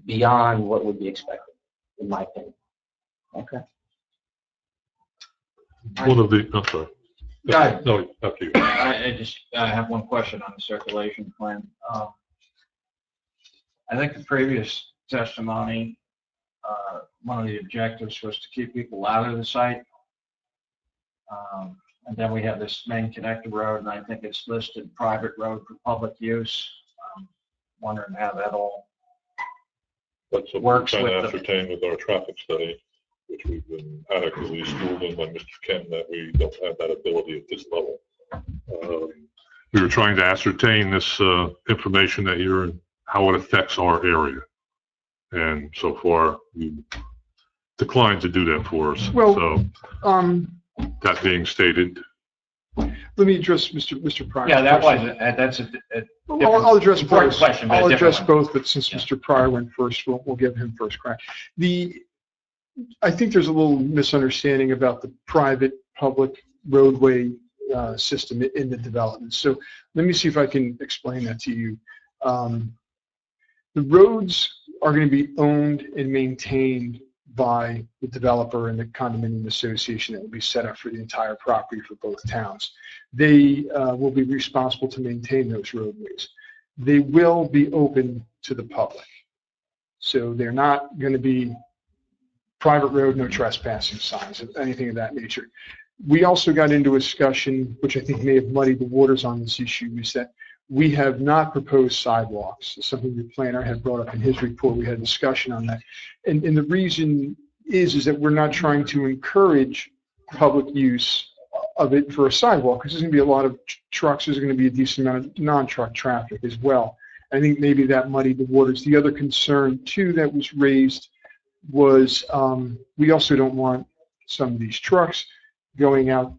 beyond what would be expected, in my opinion. Okay. One of the, I'm sorry. Go ahead. No, after you. I have one question on the circulation plan. I think the previous testimony, one of the objectives was to keep people out of the site. And then we have this main connector road, and I think it's listed private road for public use. Wondering how that all That's what we're works trying to with the, ascertain with our traffic study, which we've been adequately schooled in by Mr. Ken, that we don't have that ability at this level. We were trying to ascertain this information that you're, how it affects our area. And so far, you declined to do that for us. Well, So, that being stated, let me address Mr. Pryor. yeah, that was, that's a I'll address important both. question, but a I'll different address one. both, but since Yeah. Mr. Pryor went first, we'll give him first crack. I think there's a little misunderstanding about the private-public roadway system in the development. So let me see if I can explain that to you. The roads are going to be owned and maintained by the developer and the condominium association that will be set up for the entire property for both towns. They will be responsible to maintain those roadways. They will be open to the public. So they're not going to be private road, no trespassing signs, anything of that nature. We also got into a discussion, which I think may have muddied the waters on this issue, is that we have not proposed sidewalks. It's something the planner had brought up in his report. We had a discussion on that. And the reason is that we're not trying to encourage public use of it for a sidewalk, because there's going to be a lot of trucks. There's going to be a decent amount of non-truck traffic as well. I think maybe that muddied the waters. The other concern, too, that was raised was we also don't want some of these trucks going out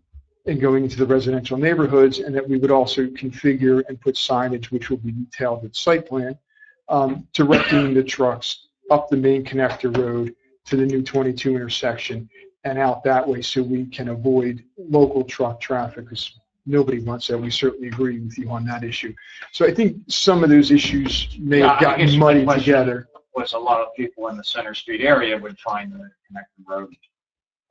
and going into the residential neighborhoods, and that we would also configure and put signage, which will be detailed with site plan, directing the trucks up the main connector road to the new 22 intersection and out that way, so we can avoid local truck traffic, because nobody wants that. We certainly agree with you on that issue. So I think some of those issues may have I guess gotten my muddied question together. was a lot of people in the Center Street area would find the connected road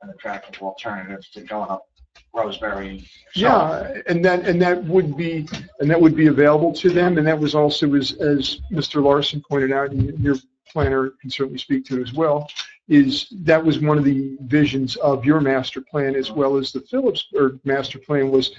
an attractive alternative to going up Roseberry. Yeah, and that would be available to them, and that was also, as Mr. Larson pointed out, and your planner can certainly speak to it as well, is that was one of the visions of your master plan, as well as the Phillips master plan, was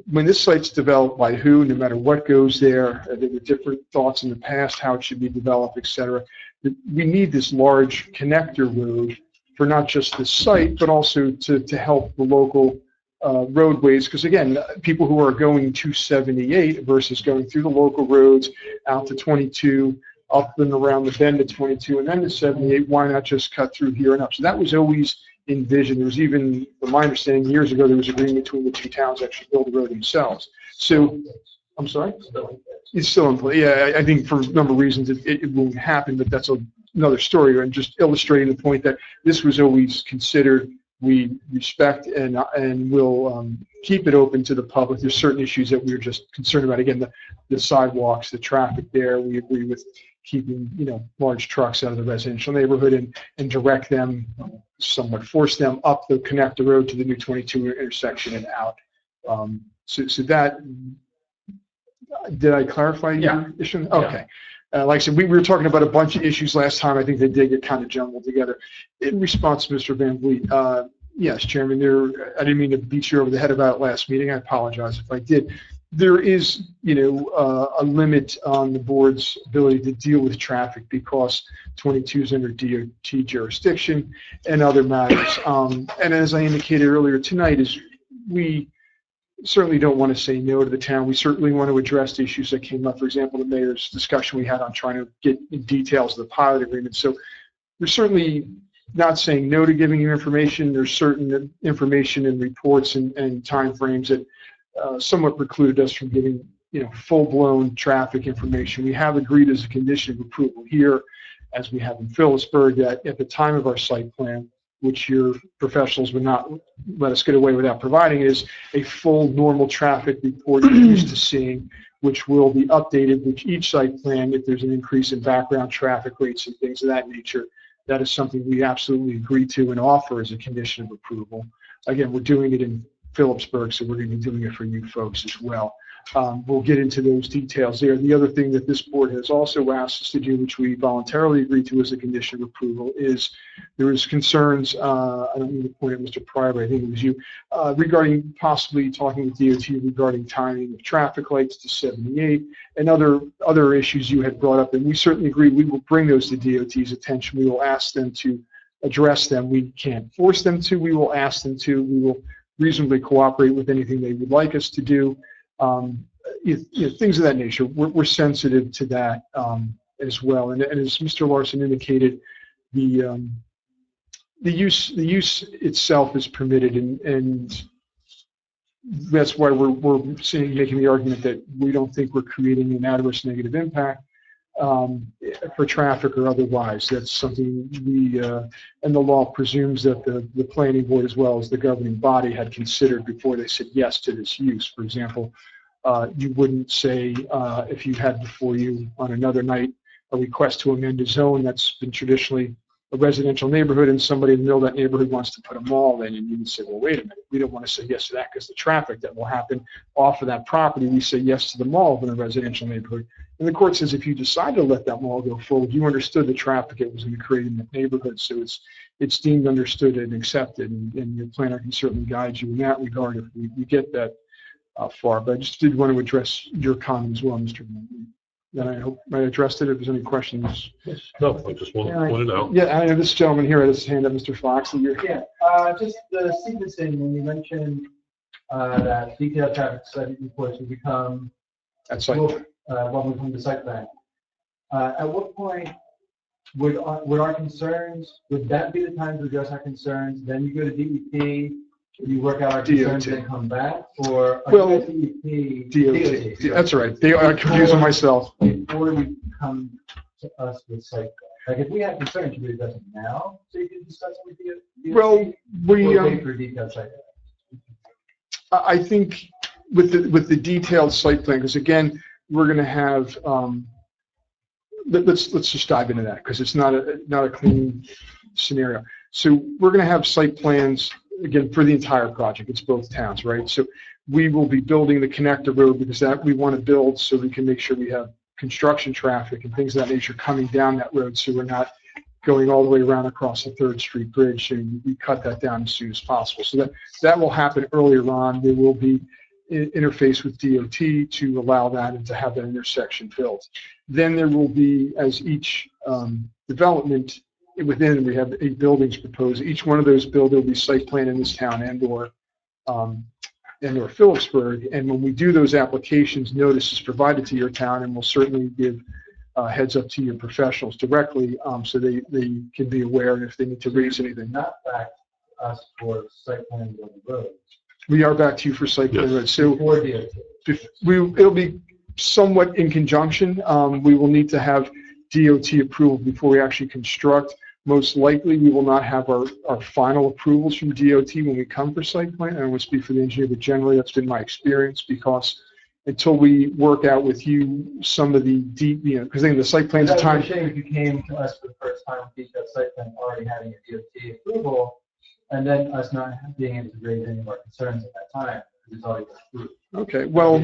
when this site's developed by who, no matter what goes there. There were different thoughts in the past how it should be developed, etc. We need this large connector road for not just the site, but also to help the local roadways, because again, people who are going to 78 versus going through the local roads out to 22, up and around the bend to 22, and then to 78, why not just cut through here and up? So that was always envisioned. There was even, from my understanding, years ago, there was agreement between the two towns to actually build the road themselves. So, I'm sorry? It's still in play. Yeah, I think for a number of reasons it won't happen, but that's another story, and just illustrating the point that this was always considered. We respect and will keep it open to the public. There's certain issues that we're just concerned about. Again, the sidewalks, the traffic there. We agree with keeping large trucks out of the residential neighborhood and direct them, somewhat force them up the connector road to the new 22 intersection and out. So that, did I clarify your issue? Okay. Like I said, we were talking about a bunch of issues last time. I think they did get kind of jumbled together. In response to Mr. Van Vliet, yes, Chairman, I didn't mean to beat you over the head about it last meeting. I apologize if I did. There is, a limit on the board's ability to deal with traffic because 22 is under DOT jurisdiction and other matters. And as I indicated earlier tonight, is we certainly don't want to say no to the town. We certainly want to address the issues that came up. For example, the mayor's discussion we had on trying to get in details of the pilot agreement. So we're certainly not saying no to giving you information. There's certain information and reports and timeframes that somewhat precluded us from giving, full-blown traffic information. We have agreed as a condition of approval here, as we have in Phillipsburg, that at the time of our site plan, which your professionals would not let us get away without providing, is a full normal traffic report you're used to seeing, which will be updated with each site plan if there's an increase in background traffic rates and things of that nature. That is something we absolutely agree to and offer as a condition of approval. Again, we're doing it in Phillipsburg, so we're going to be doing it for you folks as well. We'll get into those details there. The other thing that this board has also asked us to do, which we voluntarily agreed to as a condition of approval, is there is concerns, I don't mean to point at Mr. Pryor, but I think it was you, regarding possibly talking with DOT regarding timing of traffic lights to 78 and other issues you had brought up. And we certainly agree we will bring those to DOT's attention. We will ask them to address them. We can't force them to. We will ask them to. We will reasonably cooperate with anything they would like us to do. Things of that nature. We're sensitive to that as well. And as Mr. Larson indicated, the use itself is permitted, and that's why we're making the argument that we don't think we're creating an adverse negative impact for traffic or otherwise. That's something and the law presumes that the planning board as well as the governing body had considered before they said yes to this use. For example, you wouldn't say if you had before you on another night a request to amend a zone that's been traditionally a residential neighborhood and somebody in the middle of that neighborhood wants to put a mall in, and you would say, well, wait a minute, we don't want to say yes to that because the traffic that will happen off of that property, we say yes to the mall in a residential neighborhood. And the court says if you decide to let that mall go forward, you understood the traffic it was going to create in that neighborhood, so it's deemed understood and accepted, and your planner can certainly guide you in that regard if we get that far. But I just did want to address your comment as well, Mr. Blunt. And I hope I addressed it. If there's any questions. No, I just want to point it out. Yeah, I know this gentleman here had his hand up, Mr. Fox. Yeah, just the sequencing, when you mentioned that detailed traffic study reports would become when we come to site plan. At what point would our concerns, would that be the time to address our concerns? Then you go to DEP, you work out our concerns and then come back? Or DOT. That's right. I'm confusing myself. Before you come to us with site plan. Like if we have concerns, should we address them now so you can discuss it with DOT? Well, we wait for detailed site plan? I think with the detailed site plan, because again, we're going to have let's just dive into that because it's not a clean scenario. So we're going to have site plans again for the entire project. It's both towns, right? So we will be building the connector road because that we want to build so we can make sure we have construction traffic and things of that nature coming down that road, so we're not going all the way around across the 3rd Street Bridge, and we cut that down as soon as possible. So that will happen earlier on. There will be interface with DOT to allow that and to have that intersection built. Then there will be, as each development within, we have 8 buildings proposed. Each one of those there will be site plan in this town and/or Phillipsburg. And when we do those applications, notice is provided to your town, and we'll certainly give heads up to your professionals directly so they can be aware if they need to raise anything. Not back to us for site plan on the road. We are back to you for site plan. Yes. So it'll be somewhat in conjunction. We will need to have DOT approval before we actually construct. Most likely, we will not have our final approvals from DOT when we come for site plan. I don't want to speak for the engineer, but generally that's been my experience, because until we work out with you some of the deep, because the site plans at times. It's a shame if you came to us for the first time with detailed site plan already having a DOT approval, and then us not being able to raise any of our concerns at that time, because it's already been approved. Okay, well,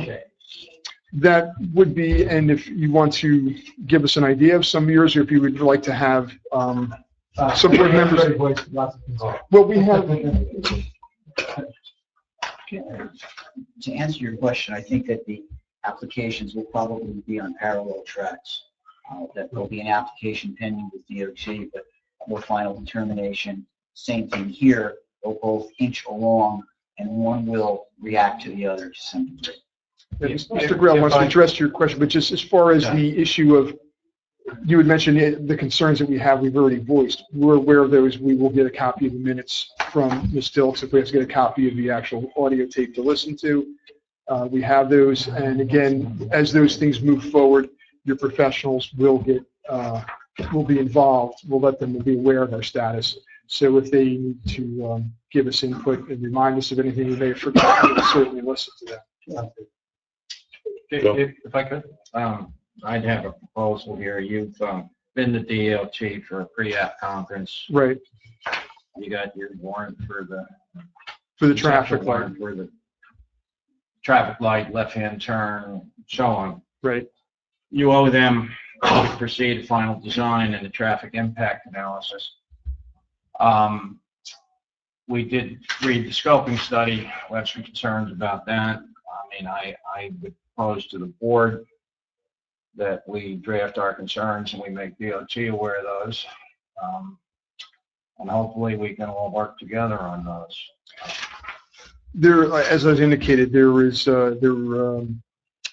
that would be, and if you want to give us an idea of some years, or if you would like to have some board members. Well, we have. To answer your question, I think that the applications will probably be on parallel tracks. That there'll be an application pending with DOT, but for final determination. Same thing here. They'll both inch along and one will react to the other to some degree. Mr. Grell wants to address your question, but just as far as the issue of, you had mentioned the concerns that we have, we've already voiced. We're aware of those. We will get a copy of the minutes from Ms. Dilks if we have to get a copy of the actual audio tape to listen to. We have those, and again, as those things move forward, your professionals will get, will be involved. We'll let them be aware of our status. So if they need to give us input and remind us of anything we may have forgotten, we'll certainly listen to that. If I could, I'd have a proposal here. You've been to DOT for a pre-app conference. Right. You got your warrant for the traffic light. For the traffic light, left-hand turn, so on. Right. You owe them to proceed final design and the traffic impact analysis. We did read the scoping study. We have some concerns about that. I mean, I would propose to the board that we draft our concerns and we make DOT aware of those. And hopefully we can all work together on those. There, as I was indicated, there is, we're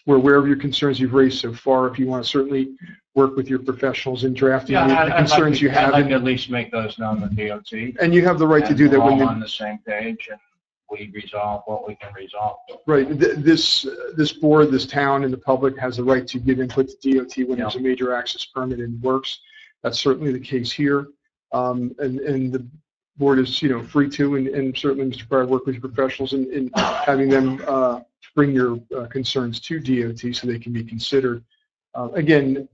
aware of your concerns you've raised so far. If you want to certainly work with your professionals in drafting the concerns you have. I'd like to at least make those known to DOT. And you have the right to do that when when we're all on the same page and we resolve what we can resolve. Right. This board, this town, and the public has the right to give input to DOT when there's a major access permit in works. That's certainly the case here. And the board is, free to, and certainly Mr. Pryor, work with your professionals in having them bring your concerns to DOT so they can be considered. Again,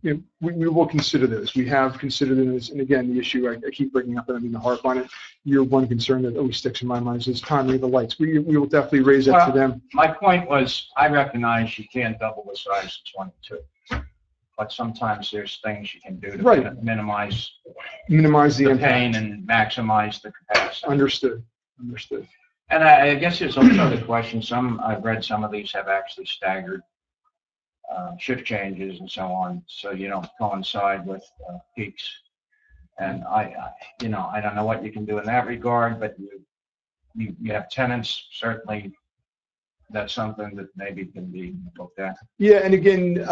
we will consider those. We have considered those, and again, the issue I keep bringing up, and I mean to harp on it. Your one concern that always sticks in my mind is timing of the lights. We will definitely raise that to them. My point was, I recognize you can't double the size of 22, but sometimes there's things you can do to minimize the pain and maximize the capacity. Understood. And I guess there's also the question. I've read some of these have actually staggered shift changes and so on, so you don't coincide with peaks. And I don't know what you can do in that regard, but you have tenants, certainly that's something that maybe can be looked at. Yeah, and again,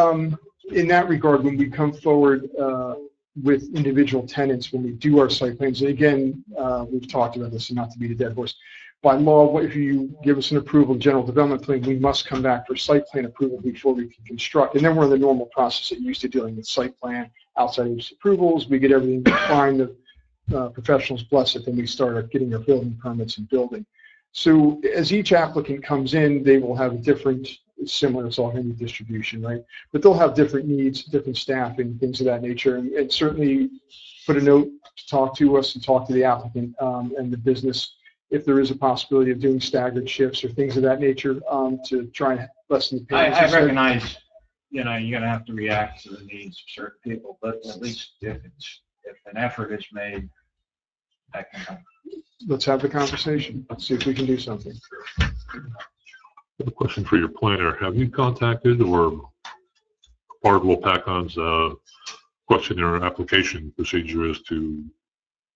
in that regard, when we come forward with individual tenants, when we do our site plans, and again, we've talked about this, and not to beat a dead horse, by law, if you give us an approval, general development plan, we must come back for site plan approval before we can construct. And then we're in the normal process that you're used to dealing with site plan, outside use approvals. We get everything fine, the professionals bless it, then we start getting our building permits and building. So as each applicant comes in, they will have a different, similar, it's all going to be distribution, right? But they'll have different needs, different staffing, things of that nature, and certainly put a note to talk to us and talk to the applicant and the business if there is a possibility of doing staggered shifts or things of that nature to try and lessen the pain. I recognize, you're going to have to react to the needs of certain people, but at least if an effort is made, that can help. Let's have the conversation. Let's see if we can do something. I have a question for your planner. Have you contacted or part of Lopatcong's questionnaire application procedure is to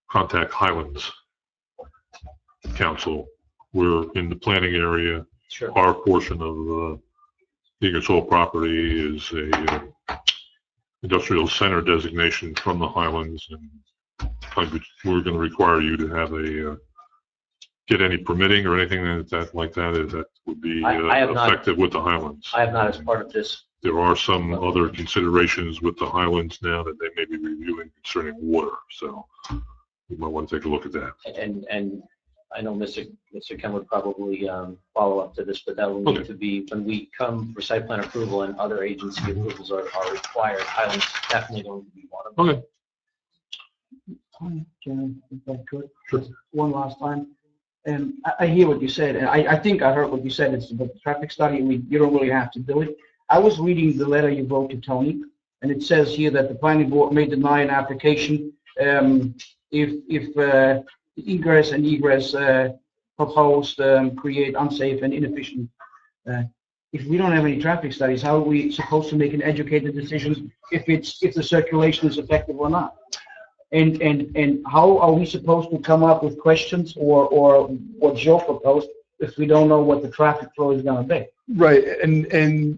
contact Highlands Council? We're in the planning area. Sure. Our portion of the Ingersoll property is a industrial center designation from the Highlands, and we're going to require you to have a get any permitting or anything like that. That would be effective with the Highlands. I have not, as part of this. There are some other considerations with the Highlands now that they may be reviewing concerning water, so you might want to take a look at that. And I know Mr. Ken would probably follow up to this, but that will need to be, when we come for site plan approval and other agency approvals are required, Highlands definitely going to be one of them. Okay. Ken, if I could, just one last time. And I hear what you said, and I think I heard what you said. It's about the traffic study. You don't really have to do it. I was reading the letter you wrote to Tony, and it says here that the planning board may deny an application if egress and egress proposed create unsafe and inefficient. If we don't have any traffic studies, how are we supposed to make an educated decision if the circulation is effective or not? And how are we supposed to come up with questions or what Joe proposed if we don't know what the traffic flow is gonna be? Right, and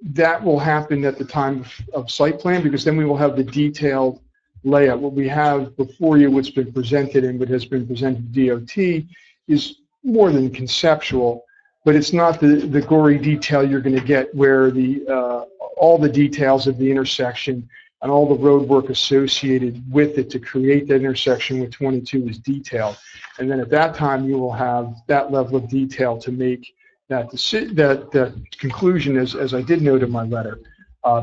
that will happen at the time of site plan, because then we will have the detailed layout. What we have before you, what's been presented and what has been presented to DOT is more than conceptual, but it's not the gory detail you're going to get where all the details of the intersection and all the road work associated with it to create that intersection with 22 is detailed. And then at that time, you will have that level of detail to make that conclusion, as I did note in my letter.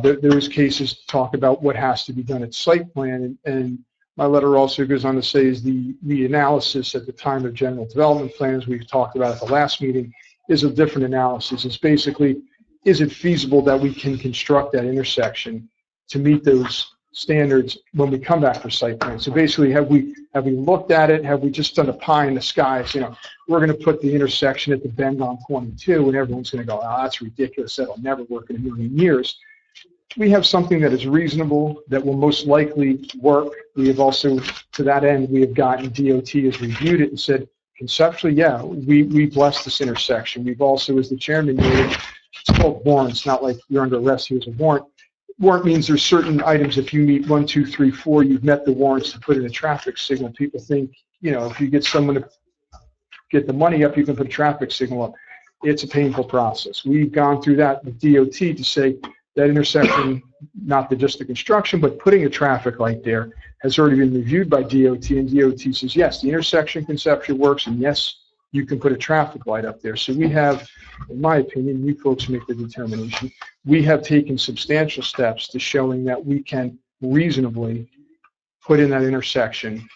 There was cases to talk about what has to be done at site plan, and my letter also goes on to say is the analysis at the time of general development plan, as we've talked about at the last meeting, is a different analysis. It's basically, is it feasible that we can construct that intersection to meet those standards when we come back for site plan? So basically, have we looked at it? Have we just done a pie in the sky? So, we're going to put the intersection at the bend on 22, and everyone's going to go, oh, that's ridiculous. That'll never work in a million years. We have something that is reasonable, that will most likely work. We have also, to that end, we have gotten DOT has reviewed it and said, conceptually, yeah, we bless this intersection. We've also, as the chairman noted, it's called warrants, not like you're under arrest, here's a warrant. Warrant means there's certain items, if you meet 1, 2, 3, 4, you've met the warrants to put in a traffic signal. People think, if you get someone to get the money up, you can put a traffic signal up. It's a painful process. We've gone through that with DOT to say that intersection, not just the construction, but putting a traffic light there has already been reviewed by DOT, and DOT says, yes, the intersection conception works, and yes, you can put a traffic light up there. So we have, in my opinion, you folks make the determination, we have taken substantial steps to showing that we can reasonably put in that intersection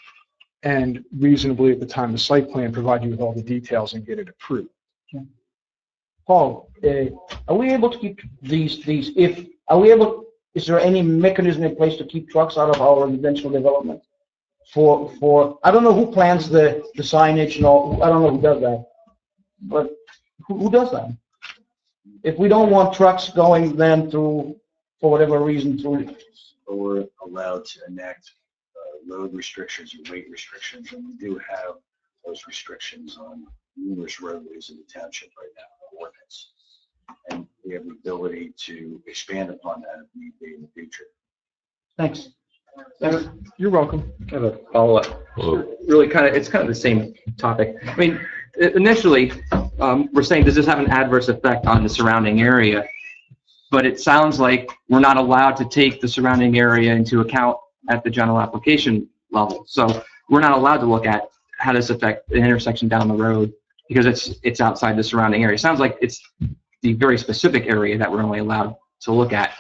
and reasonably at the time of site plan provide you with all the details and get it approved. Okay. Paul, are we able to keep these, is there any mechanism in place to keep trucks out of our residential development? For I don't know who plans the signage and all, I don't know who does that, but who does that? If we don't want trucks going then through, for whatever reason, through. We're allowed to enact load restrictions or weight restrictions, and we do have those restrictions on numerous roadways in the township right now in the ordinance. And we have the ability to expand upon that if need be in the future. Thanks. You're welcome. I have a follow-up. Really it's kind of the same topic. I mean, initially, we're saying, does this have an adverse effect on the surrounding area? But it sounds like we're not allowed to take the surrounding area into account at the general application level. So we're not allowed to look at how does this affect the intersection down the road because it's outside the surrounding area. It sounds like it's the very specific area that we're only allowed to look at.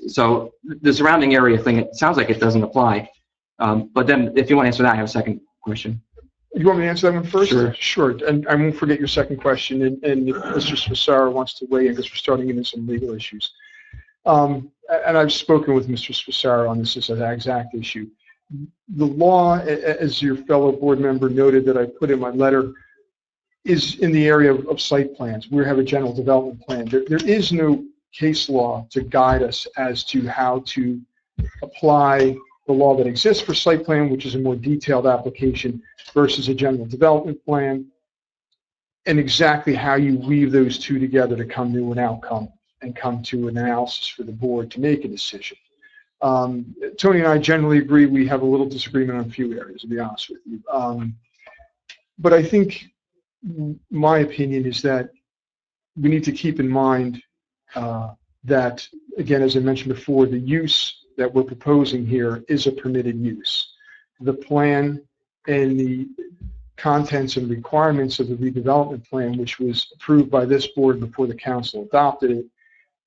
So the surrounding area thing, it sounds like it doesn't apply. But then if you want to answer that, I have a second question. You want me to answer that one first? Sure. Sure. And I won't forget your second question. And if Mr. Spasaro wants to weigh in because we're starting into some legal issues. And I've spoken with Mr. Spasaro on this as an exact issue. The law, as your fellow board member noted that I put in my letter, is in the area of site plans. We have a general development plan. There is no case law to guide us as to how to apply the law that exists for site plan, which is a more detailed application, versus a general development plan, and exactly how you weave those two together to come to an outcome and come to an analysis for the board to make a decision. Tony and I generally agree. We have a little disagreement on a few areas, to be honest with you. But I think my opinion is that we need to keep in mind that, again, as I mentioned before, the use that we're proposing here is a permitted use. The plan and the contents and requirements of the redevelopment plan, which was approved by this board before the council adopted it,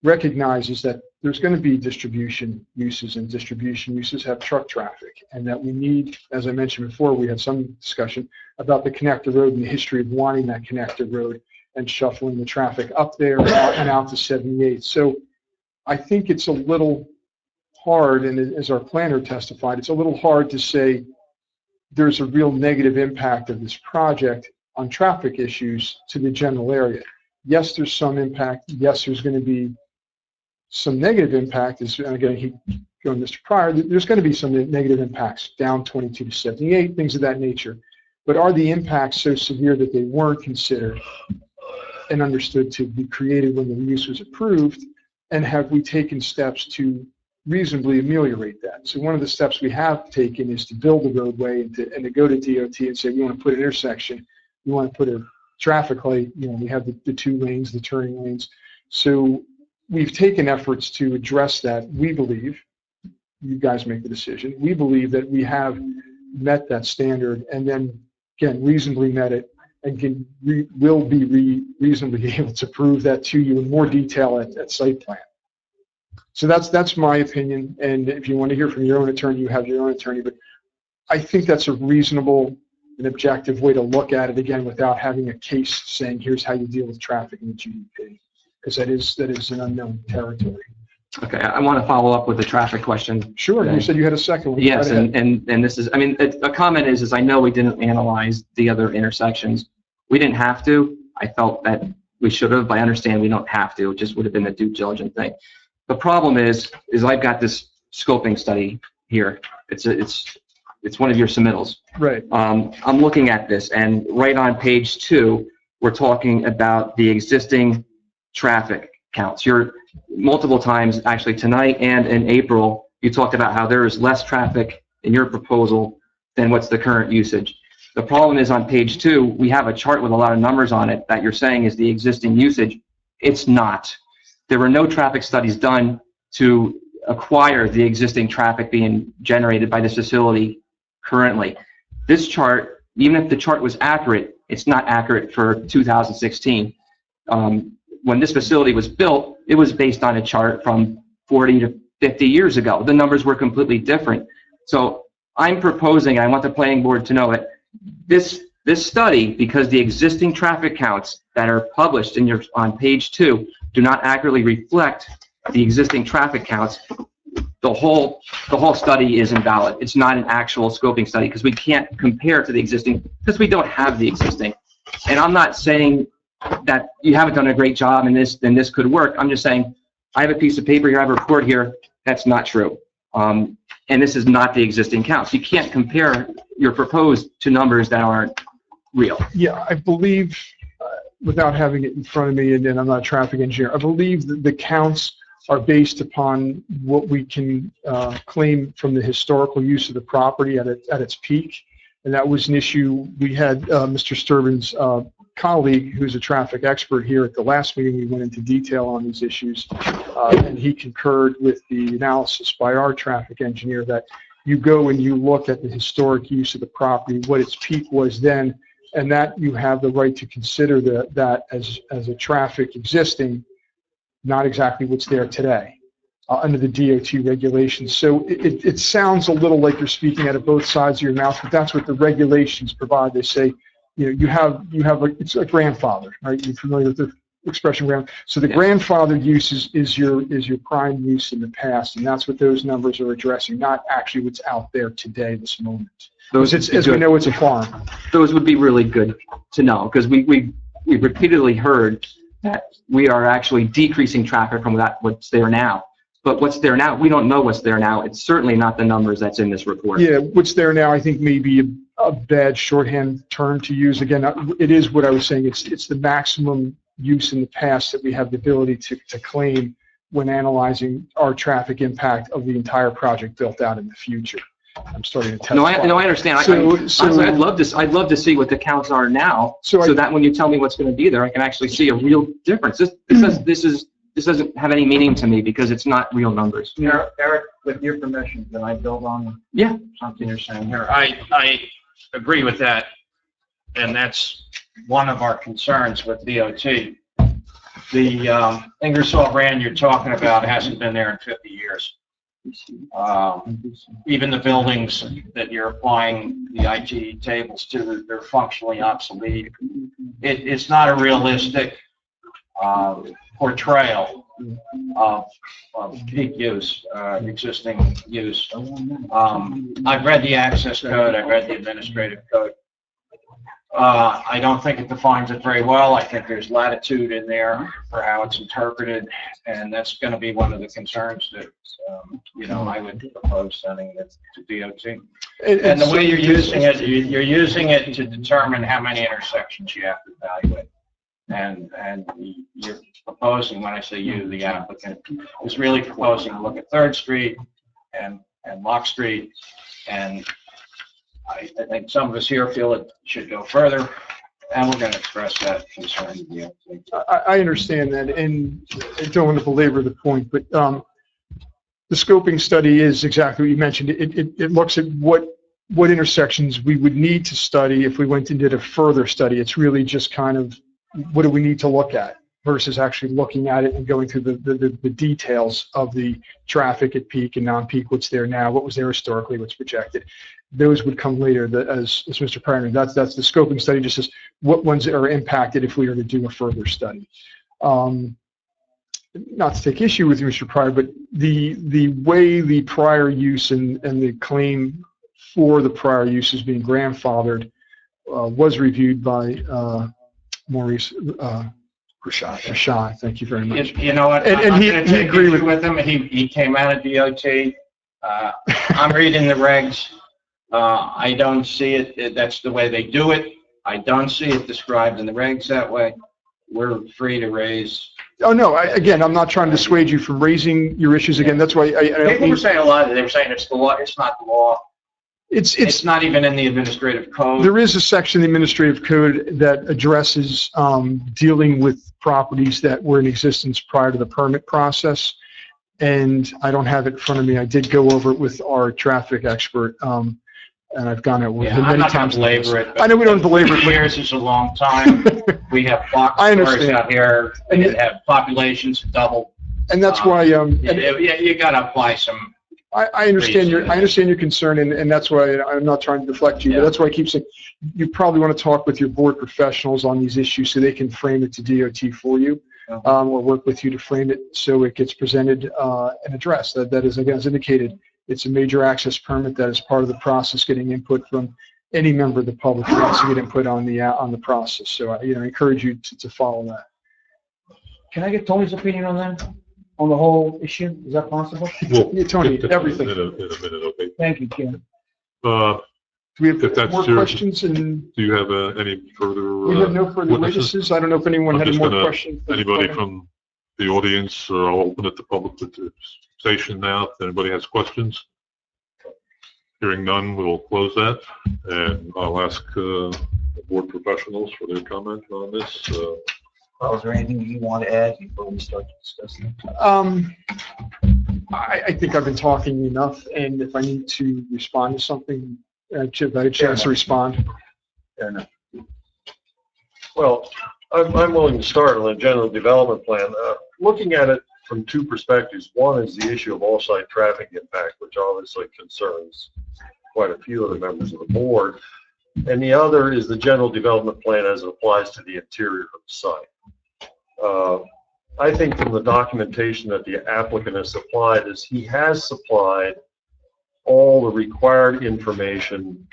recognizes that there's going to be distribution uses, and distribution uses have truck traffic, and that we need, as I mentioned before, we had some discussion about the connector road and the history of wanting that connector road and shuffling the traffic up there and out to 78. So I think it's a little hard, and as our planner testified, it's a little hard to say there's a real negative impact of this project on traffic issues to the general area. Yes, there's some impact. Yes, there's going to be some negative impact, and again, he going Mr. Pryor, there's going to be some negative impacts, down 22 to 78, things of that nature. But are the impacts so severe that they weren't considered and understood to be created when the use was approved? And have we taken steps to reasonably ameliorate that? So one of the steps we have taken is to build a roadway and to go to DOT and say, we want to put an intersection, we want to put a traffic light, we have the 2 lanes, the turning lanes. So we've taken efforts to address that. We believe, you guys make the decision, we believe that we have met that standard and then, again, reasonably met it and will be reasonably able to prove that to you in more detail at site plan. So that's my opinion, and if you want to hear from your own attorney, you have your own attorney, but I think that's a reasonable and objective way to look at it, again, without having a case saying, here's how you deal with traffic in the GDP, because that is an unknown territory. Okay, I want to follow up with the traffic question. Sure, you said you had a second one. Yes, and this is, I mean, a comment is I know we didn't analyze the other intersections. We didn't have to. I felt that we should have, but I understand we don't have to. It just would have been a due diligence thing. The problem is I've got this scoping study here. It's one of your submittals. Right. I'm looking at this, and right on page 2, we're talking about the existing traffic counts. You're multiple times, actually tonight and in April, you talked about how there is less traffic in your proposal than what's the current usage. The problem is on page 2, we have a chart with a lot of numbers on it that you're saying is the existing usage. It's not. There were no traffic studies done to acquire the existing traffic being generated by this facility currently. This chart, even if the chart was accurate, it's not accurate for 2016. When this facility was built, it was based on a chart from 40 to 50 years ago. The numbers were completely different. So I'm proposing, I want the planning board to know that this study, because the existing traffic counts that are published on page 2 do not accurately reflect the existing traffic counts, the whole study is invalid. It's not an actual scoping study because we can't compare to the existing because we don't have the existing. And I'm not saying that you haven't done a great job and this could work. I'm just saying I have a piece of paper here, I have a report here. That's not true. And this is not the existing counts. You can't compare your proposed to numbers that aren't real. Yeah, I believe, without having it in front of me, and I'm not a traffic engineer, I believe that the counts are based upon what we can claim from the historical use of the property at its peak. And that was an issue. We had Mr. Sturban's colleague, who's a traffic expert here at the last meeting. We went into detail on these issues, and he concurred with the analysis by our traffic engineer that you go and you look at the historic use of the property, what its peak was then, and that you have the right to consider that as a traffic existing, not exactly what's there today under the DOT regulations. So it sounds a little like you're speaking out of both sides of your mouth, but that's what the regulations provide. They say, you have it's a grandfather, right? You're familiar with the expression grand. So the grandfather use is your prime use in the past, and that's what those numbers are addressing, not actually what's out there today, this moment. As we know, it's a farm. Those would be really good to know because we've repeatedly heard that we are actually decreasing traffic from what's there now. But what's there now, we don't know what's there now. It's certainly not the numbers that's in this report. Yeah, what's there now, I think, may be a bad shorthand term to use. Again, it is what I was saying. It's the maximum use in the past that we have the ability to claim when analyzing our traffic impact of the entire project built out in the future. I'm starting to test. No, I understand. Honestly, I'd love to see what the counts are now, so that when you tell me what's going to be there, I can actually see a real difference. This doesn't have any meaning to me because it's not real numbers. Eric, with your permission, can I build on something you're saying here? I agree with that, and that's one of our concerns with DOT. The Ingersoll brand you're talking about hasn't been there in 50 years. Even the buildings that you're applying the IT tables to, they're functionally obsolete. It's not a realistic portrayal of peak use, existing use. I've read the access code, I've read the administrative code. I don't think it defines it very well. I think there's latitude in there for how it's interpreted, and that's going to be one of the concerns that, I would propose sending it to DOT. And the way you're using it, you're using it to determine how many intersections you have to evaluate. And you're proposing, when I say you, the applicant, is really proposing to look at 3rd Street and Lock Street, and I think some of us here feel it should go further, and we're going to express that concern to the DOT. I understand that, and I don't want to belabor the point, but the scoping study is exactly what you mentioned. It looks at what intersections we would need to study if we went and did a further study. It's really just kind of what do we need to look at versus actually looking at it and going through the details of the traffic at peak and non-peak, what's there now, what was there historically, what's projected. Those would come later, as Mr. Pryor, that's the scoping study, just as what ones are impacted if we were to do a further study. Not to take issue with you, Mr. Pryor, but the way the prior use and the claim for the prior use as being grandfathered was reviewed by Maurice Rashad. Thank you very much. You know what? And he agreed with him. He came out of DOT. I'm reading the regs. I don't see it. That's the way they do it. I don't see it described in the regs that way. We're free to raise. Oh, no. Again, I'm not trying to dissuade you from raising your issues again. That's why people were saying a lot. They were saying it's the law. It's not the law. It's not even in the administrative code. There is a section in the administrative code that addresses dealing with properties that were in existence prior to the permit process, and I don't have it in front of me. I did go over it with our traffic expert, and I've gone over it many times. I'm not going to belabor it. I know we don't belabor it. Years is a long time. We have block stores out here that have populations double. And that's why you got to apply some. I understand your concern, and that's why I'm not trying to deflect you. But that's why I keep saying you probably want to talk with your board professionals on these issues so they can frame it to DOT for you, or work with you to frame it so it gets presented and addressed. That is, again, as indicated, it's a major access permit that is part of the process, getting input from any member of the public who wants to get input on the process. So I encourage you to follow that. Can I get Tony's opinion on that? On the whole issue? Is that possible? Yeah, Tony, everything. In a minute, okay. Thank you, Ken. Do we have If that's more your- questions? And Do you have any further? we have no further witnesses? witnesses. I don't know if anyone I'm had just more gonna- questions. Anybody from the audience, I'll open it to public participation now. If anybody has questions. Hearing none, we'll close that, and I'll ask the board professionals for their comment on this. Is there anything you want to add before we start discussing? I think I've been talking enough, and if I need to respond to something, I should have a chance to respond. Fair enough. Well, I'm willing to start on a general development plan. Looking at it from two perspectives. One is the issue of off-site traffic impact, which obviously concerns quite a few of the members of the board. And the other is the general development plan as it applies to the interior of the site. I think from the documentation that the applicant has supplied is he has supplied all the required information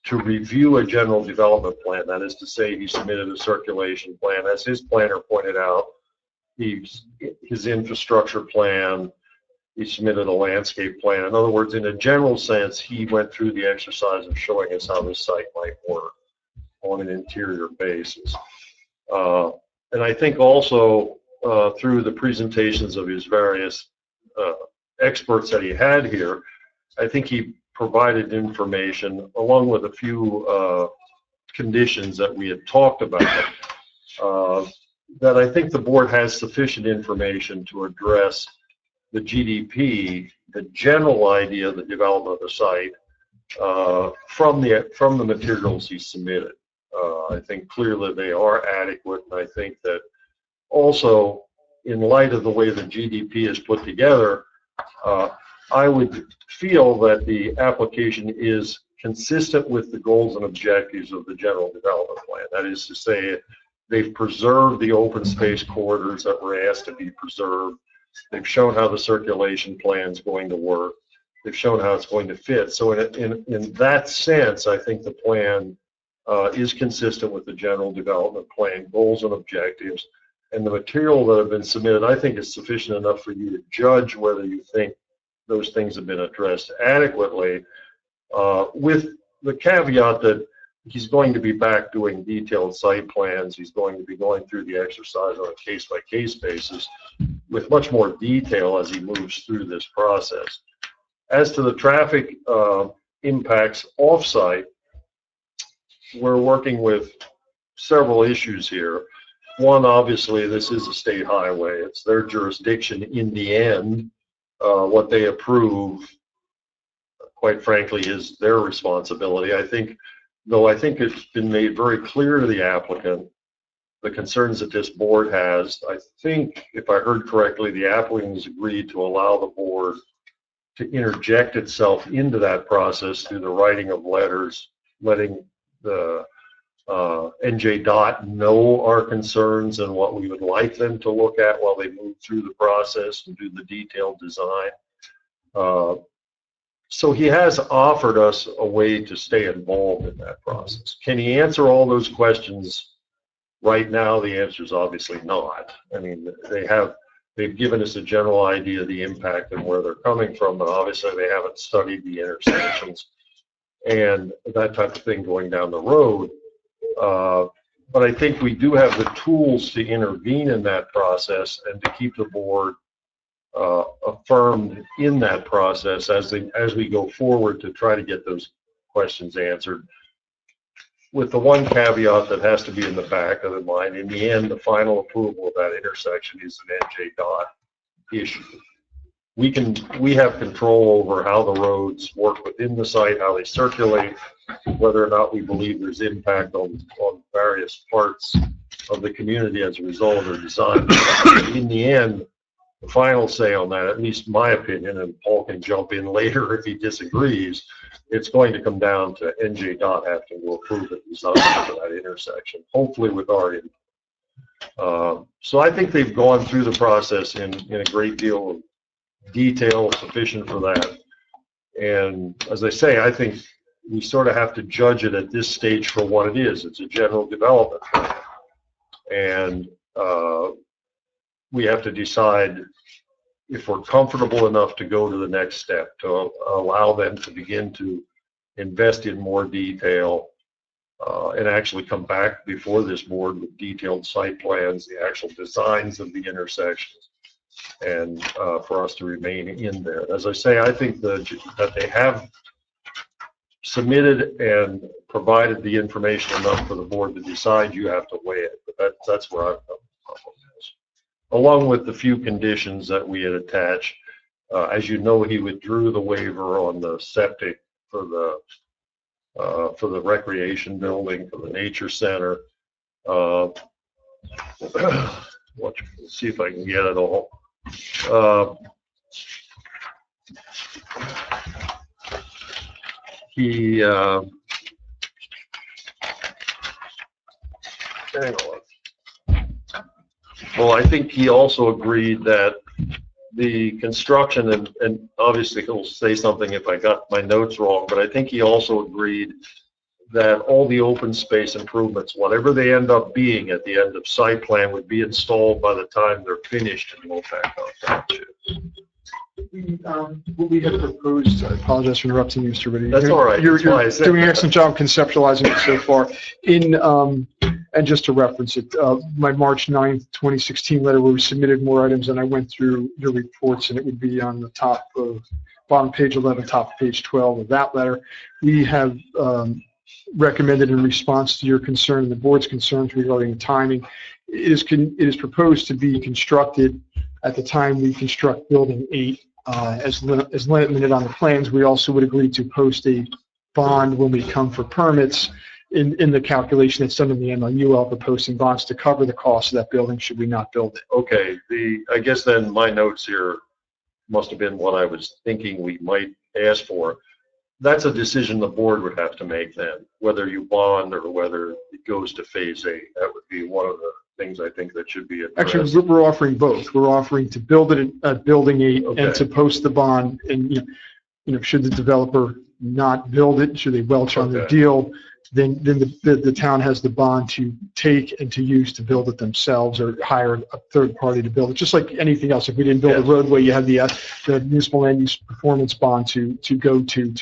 to review a general development plan. That is to say, he submitted a circulation plan, as his planner pointed out, his infrastructure plan, he submitted a landscape plan. In other words, in a general sense, he went through the exercise of showing us how this site might work on an interior basis. And I think also through the presentations of his various experts that he had here, I think he provided information along with a few conditions that we had talked about that I think the board has sufficient information to address the GDP, the general idea of the development of the site from the materials he submitted. I think clearly they are adequate, and I think that also in light of the way the GDP is put together, I would feel that the application is consistent with the goals and objectives of the general development plan. That is to say, they've preserved the open space corridors that were asked to be preserved. They've shown how the circulation plan is going to work. They've shown how it's going to fit. So in that sense, I think the plan is consistent with the general development plan, goals and objectives. And the material that have been submitted, I think, is sufficient enough for you to judge whether you think those things have been addressed adequately, with the caveat that he's going to be back doing detailed site plans. He's going to be going through the exercise on a case-by-case basis with much more detail as he moves through this process. As to the traffic impacts off-site, we're working with several issues here. One, obviously, this is a state highway. It's their jurisdiction in the end. What they approve, quite frankly, is their responsibility. I think it's been made very clear to the applicant the concerns that this board has. I think, if I heard correctly, the applicant has agreed to allow the board to interject itself into that process through the writing of letters, letting the NJ know our concerns and what we would like them to look at while they move through the process and do the detailed design. So he has offered us a way to stay involved in that process. Can he answer all those questions right now? The answer is obviously not. I mean, they've given us a general idea of the impact and where they're coming from, but obviously they haven't studied the intersections and that type of thing going down the road. But I think we do have the tools to intervene in that process and to keep the board affirmed in that process as we go forward to try to get those questions answered. With the one caveat that has to be in the back of the mind, in the end, the final approval of that intersection is an NJ issue. We have control over how the roads work within the site, how they circulate, whether or not we believe there's impact on various parts of the community as a result of their design. In the end, the final say on that, at least my opinion, and Paul can jump in later if he disagrees, it's going to come down to NJ having to approve the design for that intersection, hopefully with our input. So I think they've gone through the process in a great deal of detail, sufficient for that. And as I say, I think we sort of have to judge it at this stage for what it is. It's a general development plan. And we have to decide if we're comfortable enough to go to the next step, to allow them to begin to invest in more detail and actually come back before this board with detailed site plans, the actual designs of the intersections, and for us to remain in there. As I say, I think that they have submitted and provided the information enough for the board to decide. You have to weigh it, but that's where I've come from, along with the few conditions that we had attached. As you know, he withdrew the waiver on the septic for the recreation building, for the nature center. Let's see if I can get it all. Hang on. Well, I think he also agreed that the construction, and obviously he'll say something if I got my notes wrong, but I think he also agreed that all the open space improvements, whatever they end up being at the end of site plan, would be installed by the time they're finished in Lopatcong Township. What we had proposed, I apologize for interrupting you, Mr. Riddy. That's all right. You're doing an excellent job conceptualizing it so far. And just to reference it, my March 9th, 2016 letter where we submitted more items, and I went through your reports, and it would be on the top of, bottom page 11, top of page 12 of that letter. We have recommended in response to your concern and the board's concerns regarding timing, it is proposed to be constructed at the time we construct Building 8 as limited on the plans. We also would agree to post a bond when we come for permits in the calculation that's done in the MLUL for posting bonds to cover the cost of that building should we not build it. Okay, I guess then my notes here must have been what I was thinking we might ask for. That's a decision the board would have to make then, whether you bond or whether it goes to phase 8. That would be one of the things I think that should be addressed. Actually, we're offering both. We're offering to build it at Building 8 and to post the bond. And should the developer not build it, should they welch on the deal, then the town has the bond to take and to use to build it themselves or hire a third party to build it. Just like anything else, if we didn't build a roadway, you have the municipal land use performance bond to go to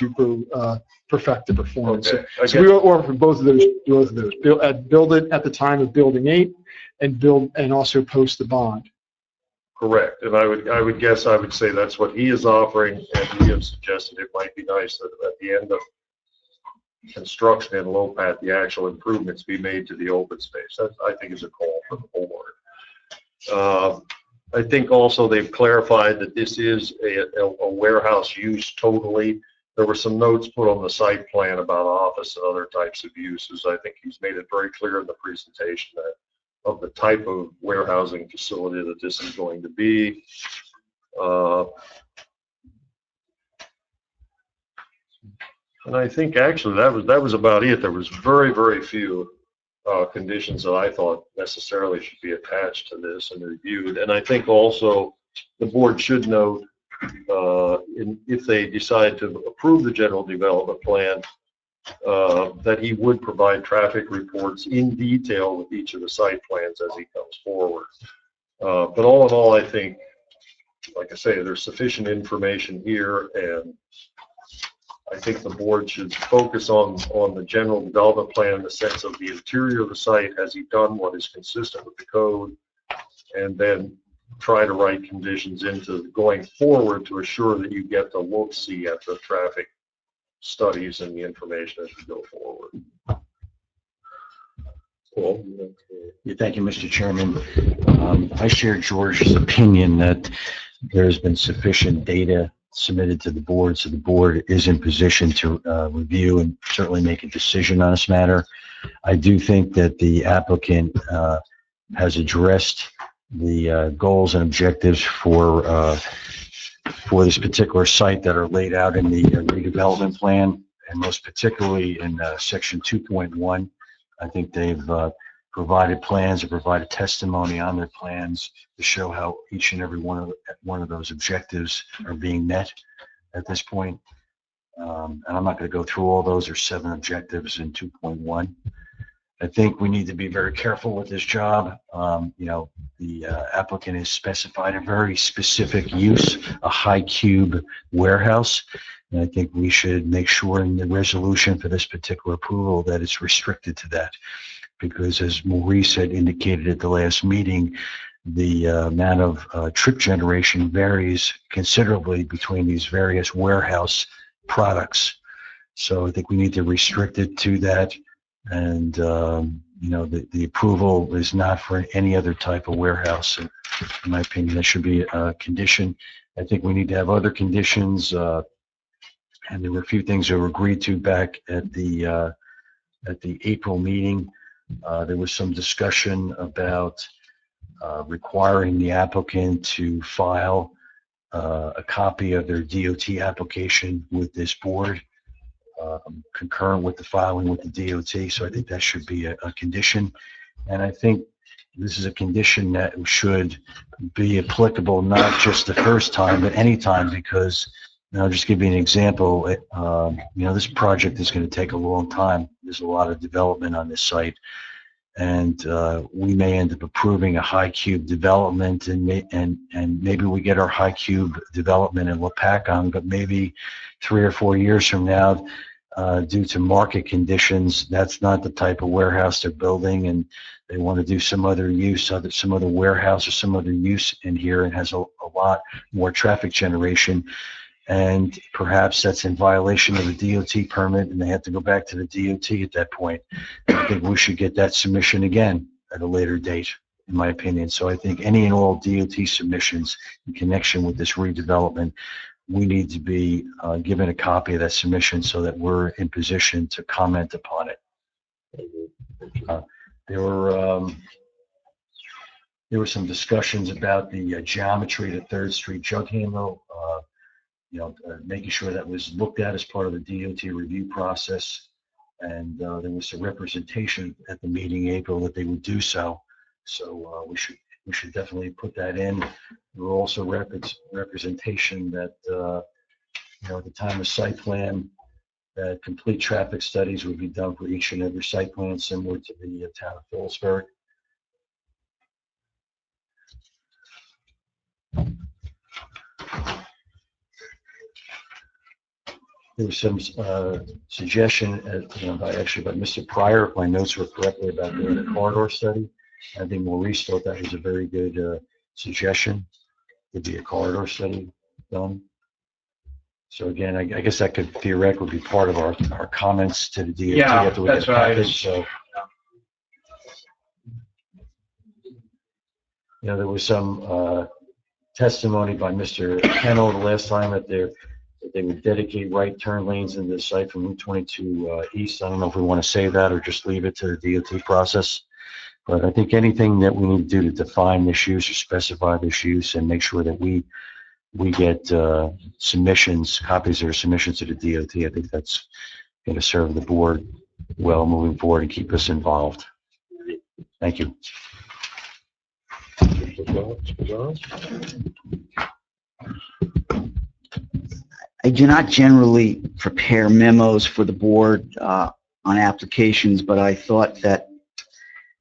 perfect the performance. Okay. So we offer both of those. Build it at the time of building 8, and also post the bond. Correct, and I would guess, I would say that's what he is offering, and he has suggested it might be nice that at the end of construction in Lopat, the actual improvements be made to the open space. That, I think, is a call for the board. I think also they've clarified that this is a warehouse use totally. There were some notes put on the site plan about office and other types of uses. I think he's made it very clear in the presentation that of the type of warehousing facility that this is going to be. And I think actually that was about it. There was very, very few conditions that I thought necessarily should be attached to this and reviewed. And I think also the board should note if they decide to approve the general development plan, that he would provide traffic reports in detail with each of the site plans as he comes forward. But all in all, I think, like I say, there's sufficient information here, and I think the board should focus on the general development plan in the sense of the interior of the site. Has he done what is consistent with the code? And then try to write conditions into going forward to assure that you get to look-see at the traffic studies and the information as we go forward. Cool. Yeah, thank you, Mr. Chairman. I share George's opinion that there's been sufficient data submitted to the board, so the board is in position to review and certainly make a decision on this matter. I do think that the applicant has addressed the goals and objectives for this particular site that are laid out in the redevelopment plan, and most particularly in section 2.1. I think they've provided plans or provided testimony on their plans to show how each and every one of those objectives are being met at this point. And I'm not going to go through all those. There's 7 objectives in 2.1. I think we need to be very careful with this job. The applicant has specified a very specific use, a high cube warehouse. And I think we should make sure in the resolution for this particular approval that it's restricted to that. Because as Maurice had indicated at the last meeting, the amount of trip generation varies considerably between these various warehouse products. So I think we need to restrict it to that. And, the approval is not for any other type of warehouse. In my opinion, that should be a condition. I think we need to have other conditions. And there were a few things that were agreed to back at the April meeting. There was some discussion about requiring the applicant to file a copy of their DOT application with this board, concurrent with the filing with the DOT. So I think that should be a condition. And I think this is a condition that should be applicable not just the first time, but any time, because I'll just give you an example. This project is going to take a long time. There's a lot of development on this site. And we may end up approving a high cube development, and maybe we get our high cube development in Lopatcong, but maybe 3 or 4 years from now, due to market conditions, that's not the type of warehouse they're building, and they want to do some other use, some other warehouse or some other use in here, and has a lot more traffic generation. And perhaps that's in violation of the DOT permit, and they have to go back to the DOT at that point. I think we should get that submission again at a later date, in my opinion. So I think any and all DOT submissions in connection with this redevelopment, we need to be given a copy of that submission so that we're in position to comment upon it. There were some discussions about the geometry of the 3rd Street jug handle. Making sure that was looked at as part of the DOT review process, and there was some representation at the meeting in April that they would do so. So we should definitely put that in. There were also representation that at the time of site plan, that complete traffic studies would be done for each and every site plan similar to the town of Phillipsburg. There was some suggestion, by Mr. Pryor, if my notes were correctly, about doing a corridor study. I think Maurice thought that was a very good suggestion. Would be a corridor study done. So again, I guess that could theoretically be part of our comments to the DOT. Yeah, after we get that's right. packaged, so. There was some testimony by Mr. Kennel the last time that they would dedicate right turn lanes in the site from Route 22 east. I don't know if we want to say that or just leave it to the DOT process. But I think anything that we need to do to define this use or specify this use and make sure that we get submissions, copies or submissions to the DOT, I think that's going to serve the board well moving forward and keep us involved. Thank you. I do not generally prepare memos for the board on applications, but I thought that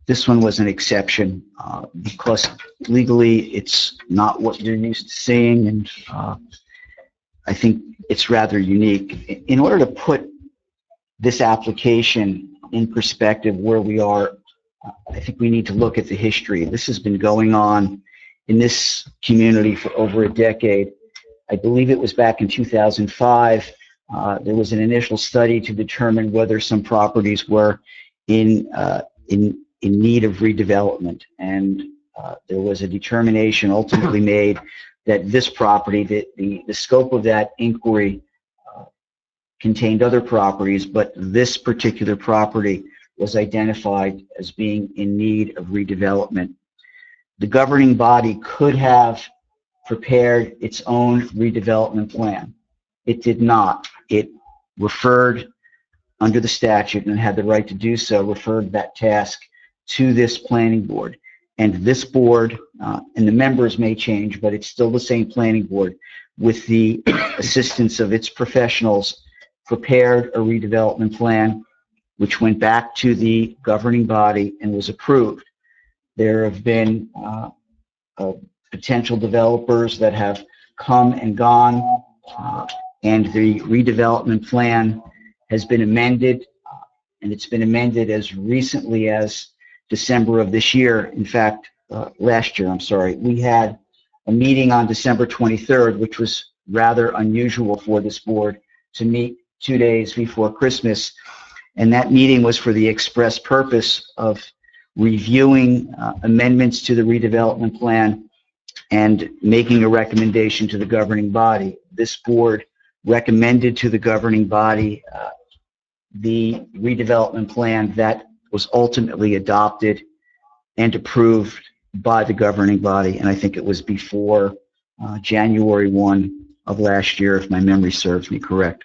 this one was an exception because legally it's not what you're used to seeing, and I think it's rather unique. In order to put this application in perspective where we are, I think we need to look at the history. This has been going on in this community for over a decade. I believe it was back in 2005. There was an initial study to determine whether some properties were in need of redevelopment, and there was a determination ultimately made that this property, the scope of that inquiry contained other properties, but this particular property was identified as being in need of redevelopment. The governing body could have prepared its own redevelopment plan. It did not. It referred, under the statute, and had the right to do so, referred that task to this planning board. And this board, and the members may change, but it's still the same planning board, with the assistance of its professionals, prepared a redevelopment plan which went back to the governing body and was approved. There have been potential developers that have come and gone, and the redevelopment plan has been amended, and it's been amended as recently as December of this year. In fact, last year, I'm sorry. We had a meeting on December 23rd, which was rather unusual for this board to meet 2 days before Christmas. And that meeting was for the express purpose of reviewing amendments to the redevelopment plan and making a recommendation to the governing body. This board recommended to the governing body the redevelopment plan that was ultimately adopted and approved by the governing body, and I think it was before January 1 of last year, if my memory serves me correct.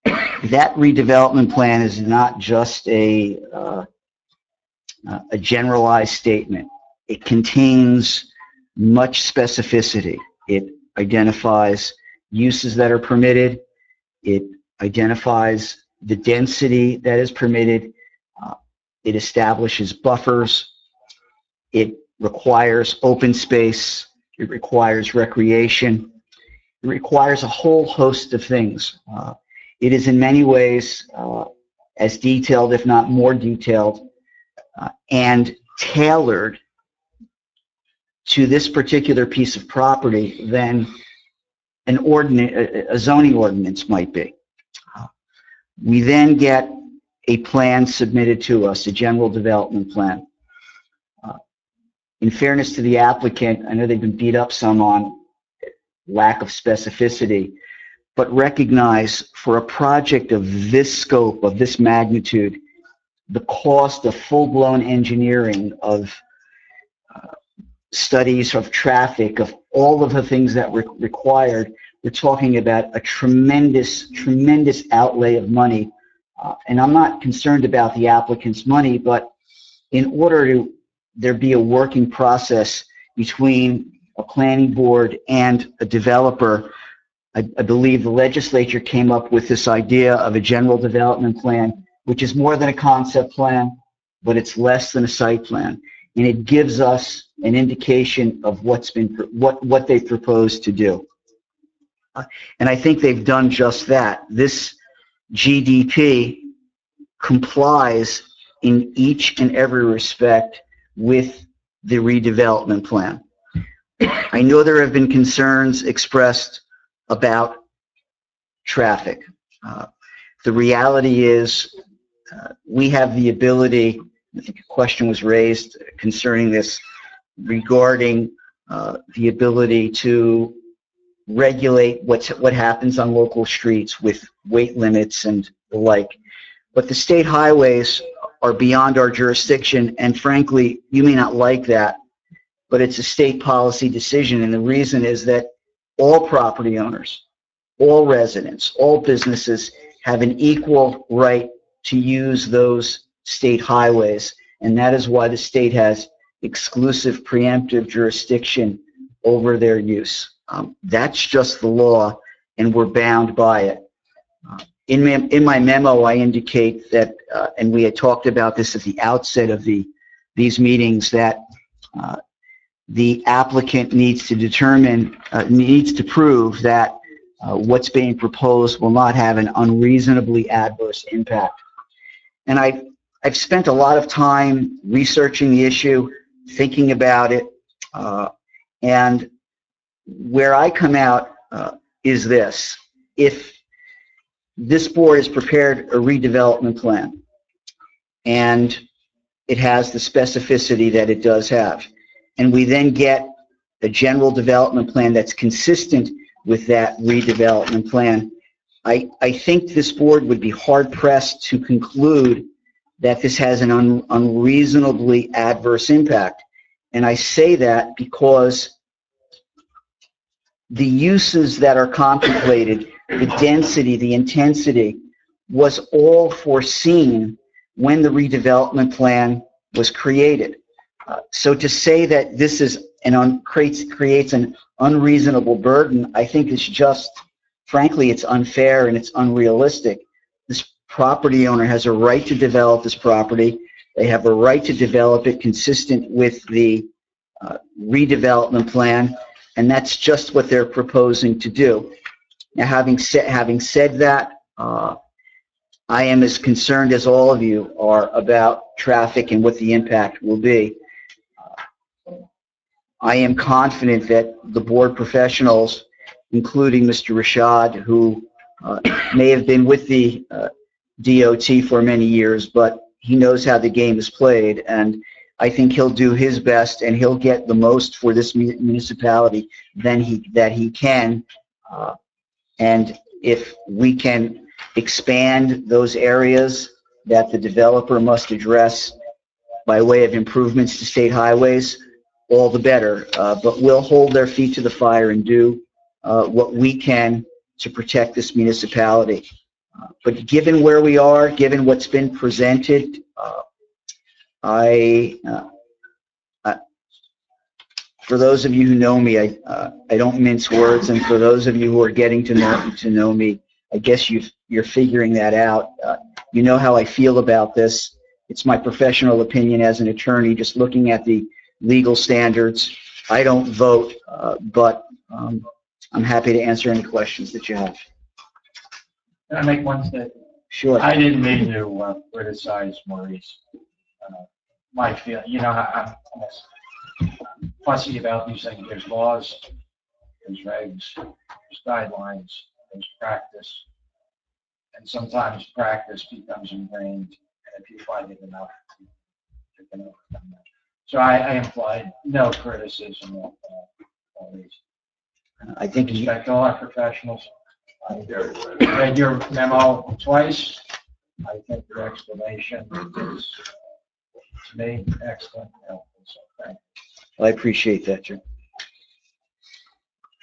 That redevelopment plan is not just a generalized statement. It contains much specificity. It identifies uses that are permitted. It identifies the density that is permitted. It establishes buffers. It requires open space. It requires recreation. It requires a whole host of things. It is in many ways as detailed, if not more detailed, and tailored to this particular piece of property than a zoning ordinance might be. We then get a plan submitted to us, a general development plan. In fairness to the applicant, I know they've been beat up some on lack of specificity, but recognize for a project of this scope, of this magnitude, the cost of full-blown engineering, of studies of traffic, of all of the things that were required, we're talking about a tremendous, tremendous outlay of money. And I'm not concerned about the applicant's money, but in order to there be a working process between a planning board and a developer, I believe the legislature came up with this idea of a general development plan, which is more than a concept plan, but it's less than a site plan. And it gives us an indication of what they propose to do. And I think they've done just that. This GDP complies in each and every respect with the redevelopment plan. I know there have been concerns expressed about traffic. The reality is we have the ability, I think a question was raised concerning this, regarding the ability to regulate what happens on local streets with weight limits and the like. But the state highways are beyond our jurisdiction, and frankly, you may not like that, but it's a state policy decision, and the reason is that all property owners, all residents, all businesses have an equal right to use those state highways, and that is why the state has exclusive preemptive jurisdiction over their use. That's just the law, and we're bound by it. In my memo, I indicate that, and we had talked about this at the outset of these meetings, that the applicant needs to prove that what's being proposed will not have an unreasonably adverse impact. And I've spent a lot of time researching the issue, thinking about it, and where I come out is this. If this board has prepared a redevelopment plan, and it has the specificity that it does have, and we then get a general development plan that's consistent with that redevelopment plan, I think this board would be hard-pressed to conclude that this has an unreasonably adverse impact. And I say that because the uses that are contemplated, the density, the intensity, was all foreseen when the redevelopment plan was created. So to say that this is creates an unreasonable burden, I think is just, frankly, it's unfair and it's unrealistic. This property owner has a right to develop this property. They have a right to develop it consistent with the redevelopment plan, and that's just what they're proposing to do. Now, having said that, I am as concerned as all of you are about traffic and what the impact will be. I am confident that the board professionals, including Mr. Rashad, who may have been with the DOT for many years, but he knows how the game is played, and I think he'll do his best and he'll get the most for this municipality that he can. And if we can expand those areas that the developer must address by way of improvements to state highways, all the better. But we'll hold their feet to the fire and do what we can to protect this municipality. But given where we are, given what's been presented, for those of you who know me, I don't mince words, and for those of you who are getting to know me, I guess you're figuring that out. You know how I feel about this. It's my professional opinion as an attorney, just looking at the legal standards. I don't vote, but I'm happy to answer any questions that you have. Can I make one statement? Sure. I didn't mean to criticize Maurice. My feeling, you know, I'm fussy about these things. There's laws, there's regs, there's guidelines, there's practice, and sometimes practice becomes ingrained, and if you find it enough, you can overcome that. So I implied no criticism of Maurice. I think you respect all our professionals. I read your memo twice. I think your explanation is, to me, excellent. Helpful. So thank you. I appreciate that, Jim.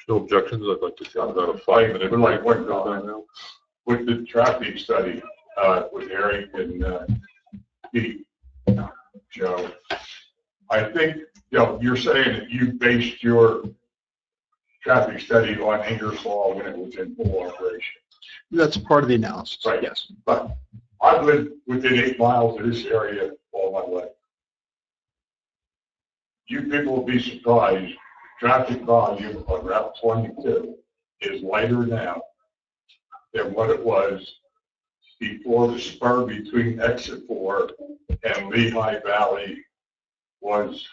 No objections. I'd like to take about a 5-minute break. With the traffic study, with Eric and Pete, Joe, I think, you're saying that you based your traffic study on Ingersoll when it was in full operation. That's part of the analysis. Right. Yes. But I've lived within 8 miles of this area all my life. You people will be surprised, traffic volume on Route 22 is lighter now than what it was before the spur between Exit 4 and Lehigh Valley was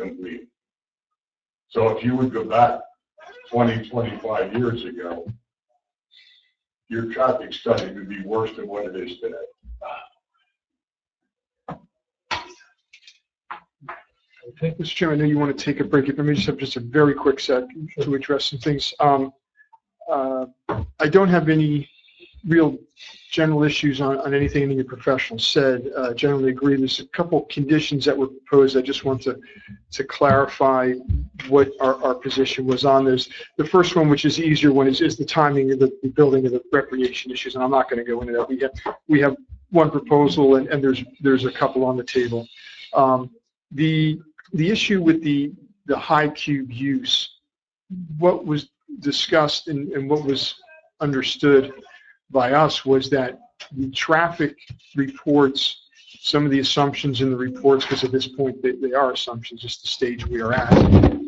complete. So if you would go back 20, 25 years ago, your traffic study would be worse than what it is today. Okay, Mr. Chairman, I know you want to take a break. Let me just have just a very quick sec to address some things. I don't have any real general issues on anything any of your professionals said. Generally agree. There's a couple conditions that were proposed. I just want to clarify what our position was on those. The first one, which is the easier one, is the timing of the building of the recreation issues, and I'm not going to go into that. We have one proposal, and there's a couple on the table. The issue with the high cube use, what was discussed and what was understood by us was that the traffic reports, some of the assumptions in the reports, because at this point they are assumptions, just the stage we are at,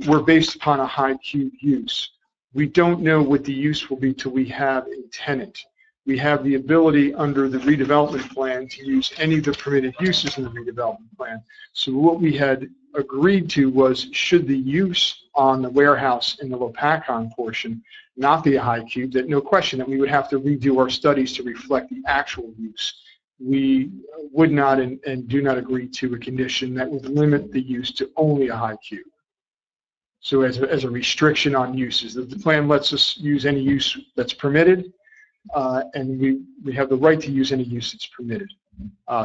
were based upon a high cube use. We don't know what the use will be till we have a tenant. We have the ability under the redevelopment plan to use any of the permitted uses in the redevelopment plan. So what we had agreed to was, should the use on the warehouse in the Lopatcong portion not be a high cube, that no question that we would have to redo our studies to reflect the actual use. We would not and do not agree to a condition that would limit the use to only a high cube. So as a restriction on uses, the plan lets us use any use that's permitted, and we have the right to use any use that's permitted.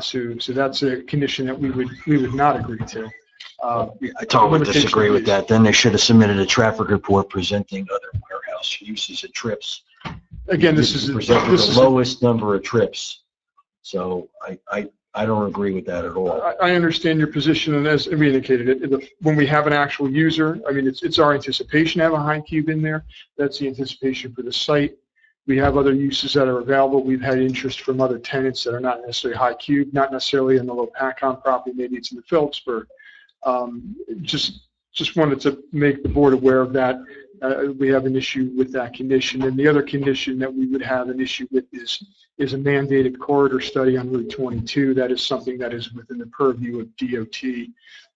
So that's a condition that we would not agree to. I totally disagree with that. Then they should have submitted a traffic report presenting other warehouse uses and trips. Again, this is the lowest number of trips. So I don't agree with that at all. I understand your position, and as we indicated, when we have an actual user, I mean, it's our anticipation to have a high cube in there. That's the anticipation for the site. We have other uses that are available. We've had interest from other tenants that are not necessarily high cube, not necessarily in the Lopatcong property. Maybe it's in the Phillipsburg. Just wanted to make the board aware of that. We have an issue with that condition. And the other condition that we would have an issue with is a mandated corridor study on Route 22. That is something that is within the purview of DOT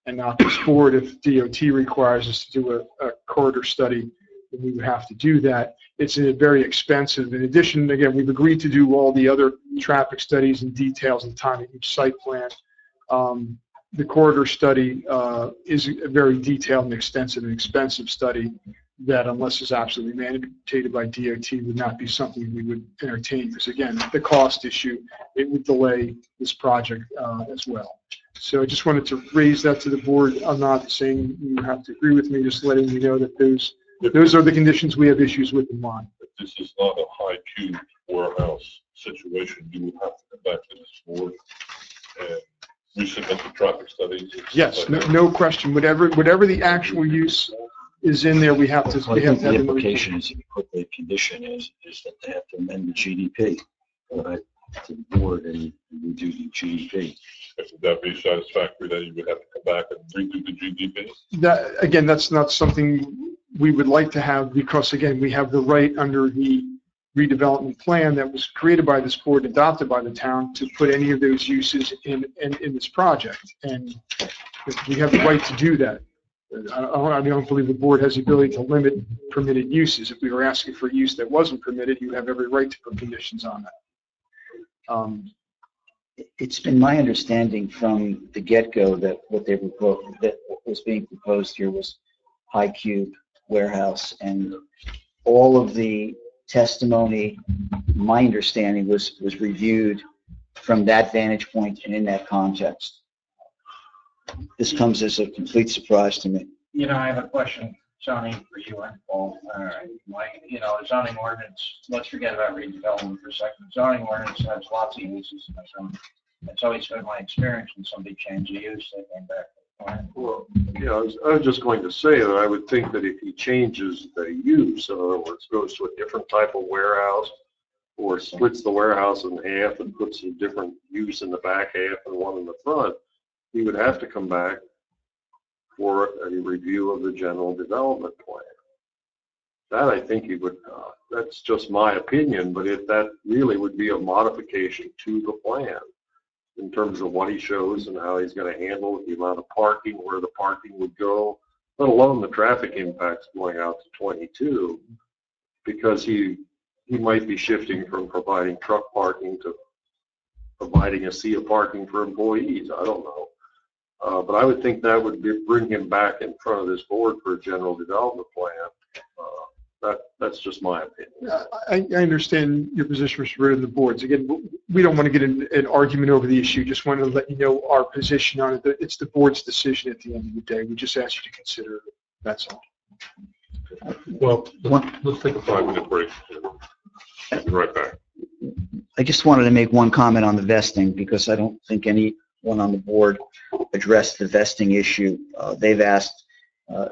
and not this board. If DOT requires us to do a corridor study, then we would have to do that. It's very expensive. In addition, again, we've agreed to do all the other traffic studies and details and time of each site plan. The corridor study is a very detailed and extensive and expensive study that, unless it's absolutely mandated by DOT, would not be something we would entertain, because again, the cost issue, it would delay this project as well. So I just wanted to raise that to the board. I'm not saying you have to agree with me, just letting you know that those are the conditions we have issues with in mind. If this is not a high cube warehouse situation, you would have to come back to this board and resubmit the traffic studies. Yes, no question. Whatever the actual use is in there, we have to. I think the implication is, if you put the condition is that they have to amend the GDP to the board and redo the GDP. Would that be satisfactory, that you would have to come back and redo the GDP? That, again, that's not something we would like to have, because again, we have the right under the redevelopment plan that was created by this board, adopted by the town, to put any of those uses in this project, and we have the right to do that. I don't believe the board has the ability to limit permitted uses. If we were asking for use that wasn't permitted, you have every right to put conditions on that. It's been my understanding from the get-go that what was being proposed here was high cube warehouse, and all of the testimony, my understanding, was reviewed from that vantage point and in that context. This comes as a complete surprise to me. You know, I have a question, zoning, for you and Paul. Zoning ordinance, let's forget about redevelopment for a second. Zoning ordinance has lots of uses in the zone. It's always been my experience when somebody changed the use, they came back to the plan. Yeah, I was just going to say that I would think that if he changes the use, in other words, goes to a different type of warehouse or splits the warehouse in half and puts a different use in the back half and one in the front, he would have to come back for a review of the general development plan. That I think he would, that's just my opinion, but if that really would be a modification to the plan in terms of what he shows and how he's going to handle the amount of parking, where the parking would go, let alone the traffic impacts going out to 22, because he might be shifting from providing truck parking to providing a sea of parking for employees. I don't know. But I would think that would bring him back in front of this board for a general development plan. That's just my opinion. I understand your position with the boards. Again, we don't want to get in an argument over the issue. Just wanted to let you know our position on it. It's the board's decision at the end of the day. We just ask you to consider it. That's all. Well, let's take a 5-minute break. Be right back. I just wanted to make one comment on the vesting because I don't think anyone on the board addressed the vesting issue. They've asked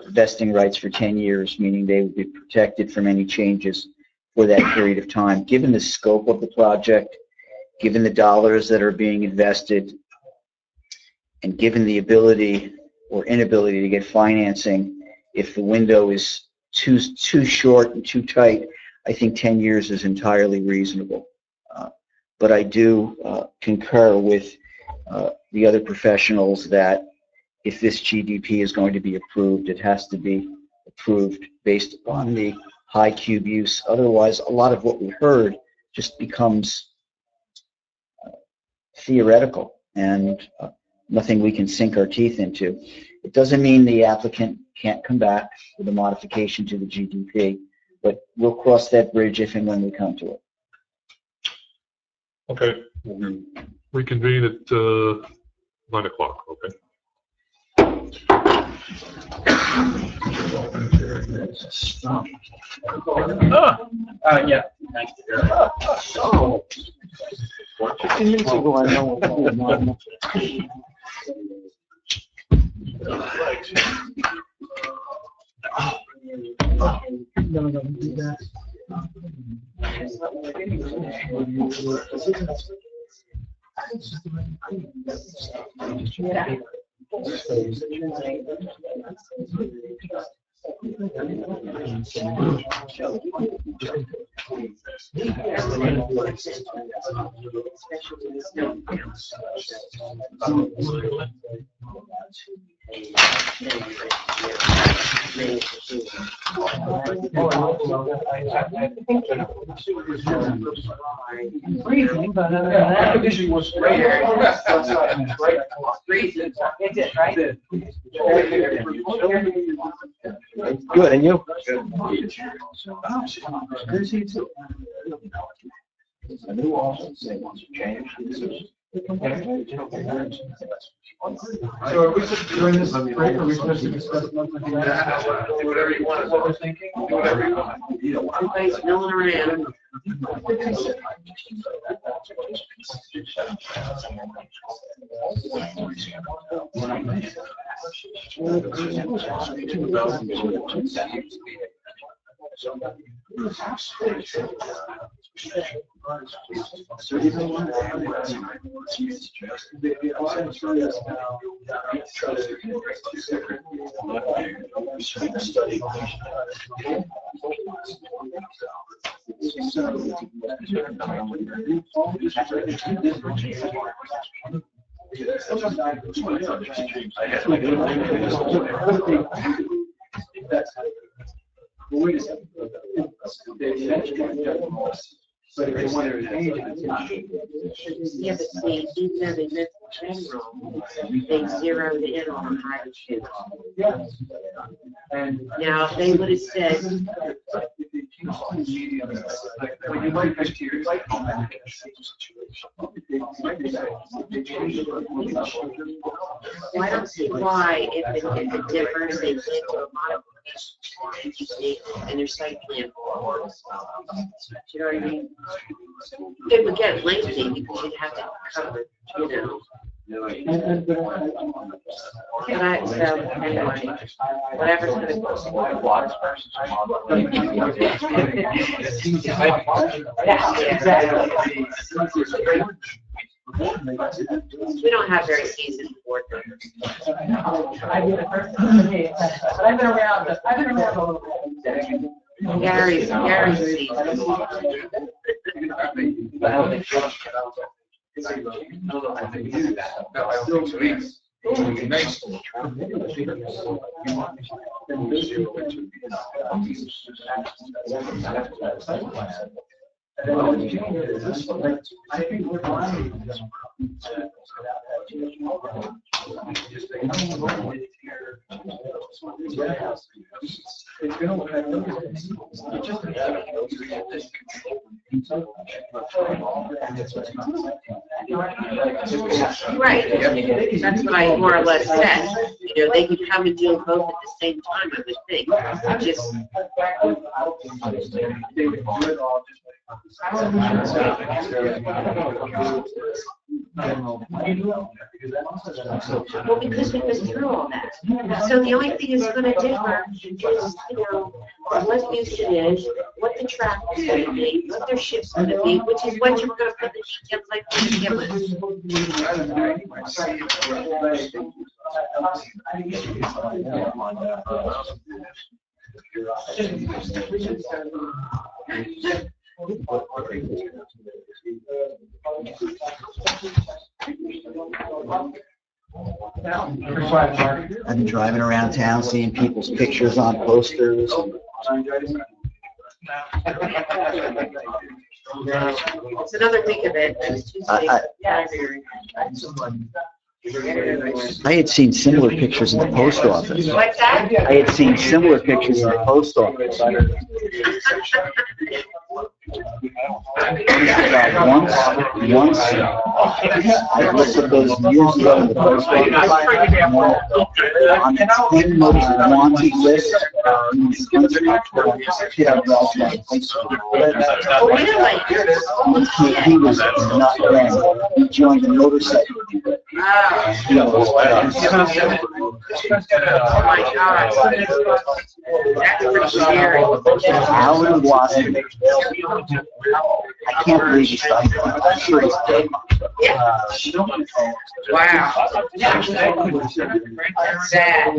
vesting rights for 10 years, meaning they would be protected from any changes for that period of time. Given the scope of the project, given the dollars that are being invested, and given the ability or inability to get financing, if the window is too short and too tight, I think 10 years is entirely reasonable. But I do concur with the other professionals that if this GDP is going to be approved, it has to be approved based upon the high cube use. Otherwise, a lot of what we heard just becomes theoretical and nothing we can sink our teeth into. It doesn't mean the applicant can't come back with a modification to the GDP, but we'll cross that bridge if and when we come to it. Okay, we'll reconvene at 9 o'clock, okay? Yeah. Thank you. 15 minutes ago, I know. Vision was great. Good, and you? I knew also say once you change. So are we supposed to during this break, are we supposed to discuss monthly? Do whatever you want. Is what we're thinking? Do whatever you want. Everybody's milling around. Yeah, but see, even though they meant general, they zeroed in on hydrogen. Now, if they would have said, well, I don't see why, if it differs, they did to a modification and their site plan. You know what I mean? It would get lengthy because you'd have to cover, you know, So anyway, whatever's gonna cost. Yeah, exactly. We don't have very seasoned board members. I've been around a little bit. Gary's seasoned. I think we're fine. Right, that's what I more or less said. You know, they can come and do both at the same time, I would think. Just. Well, because we went through all that. So the only thing that's gonna differ is, you know, what Houston is, what the traffic is gonna be, what their shift's gonna be, which is what you're gonna put the details like to begin with. I've been driving around town, seeing people's pictures on posters. It's another week of it. It's Tuesday. I had seen similar pictures in the post office. What's that? I had seen similar pictures in the post office. Once, I looked at those years ago in the post office. On the 10 most wanted list, he was not young. He joined the motorcycle. Oh my God. That's pretty scary. Alan Watson. I can't believe he's like that. I'm sure he's dead. Wow. Sad.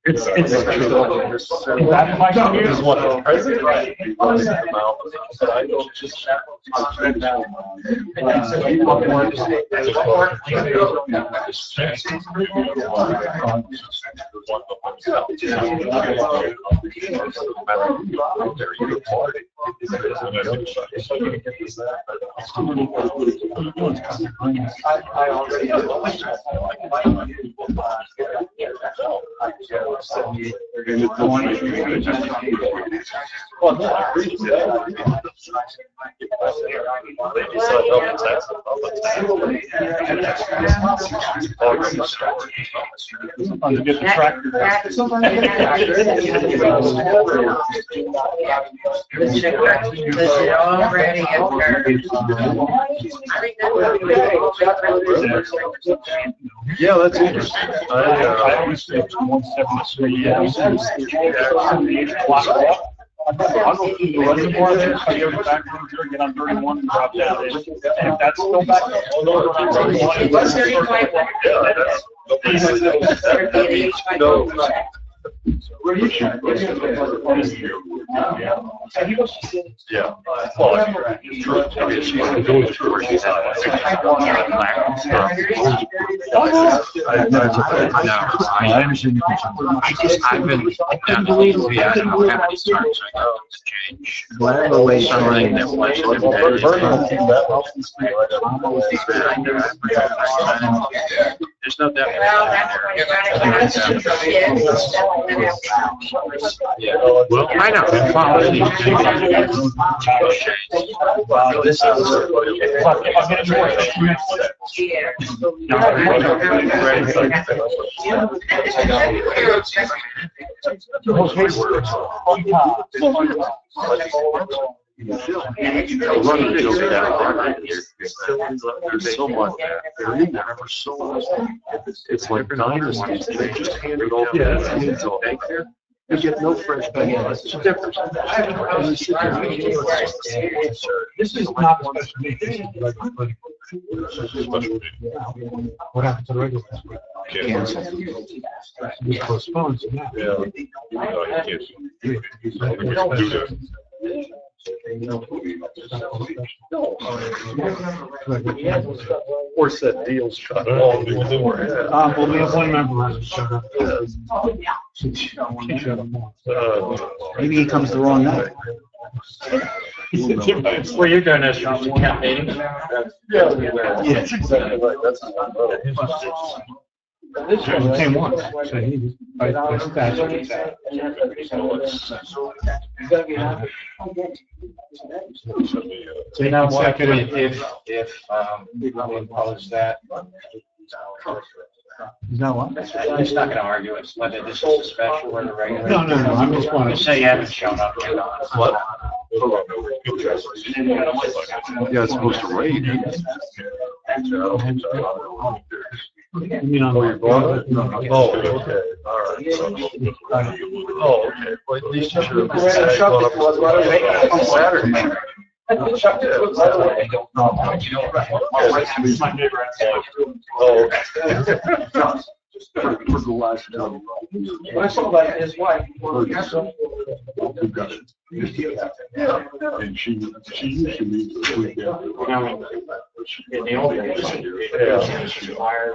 It's that my computer is what the president I don't just Get the tractor. Yeah, that's interesting. I always say it's 173. I'll go through the reservoir there, I go back road here, get on 31 and drop down. And if that's still back Where you should. Yeah. Whatever way. There's no doubt. Well, that's what you're Well, I know. This There's so much. It's like dynasties. They just hand it all. You get no fresh bananas. It's different. This is not a special meeting. This is like a political. What happened to the regular? We postponed to now. Yeah. No, you can't. We can do that. Or said deals cut off beforehand. Well, we have one member who hasn't showed up. Maybe he comes the wrong night. Well, you're doing this camp meeting? Yeah, that's exactly right. That's This one came once, so he, by statute, it's out. So now what, if we impose that? No, what? I'm just not gonna argue it's whether this is a special or a regular. No, I'm just You wondering. say you haven't shown up, you're not. What? Yeah, it's supposed to rain. You know, Oh, you brought it? Oh, okay, all right. Oh, okay, well, at least you should have said on Saturday. Oh, okay. I saw that his wife. And she used to be the week after. In the old days, she was fired.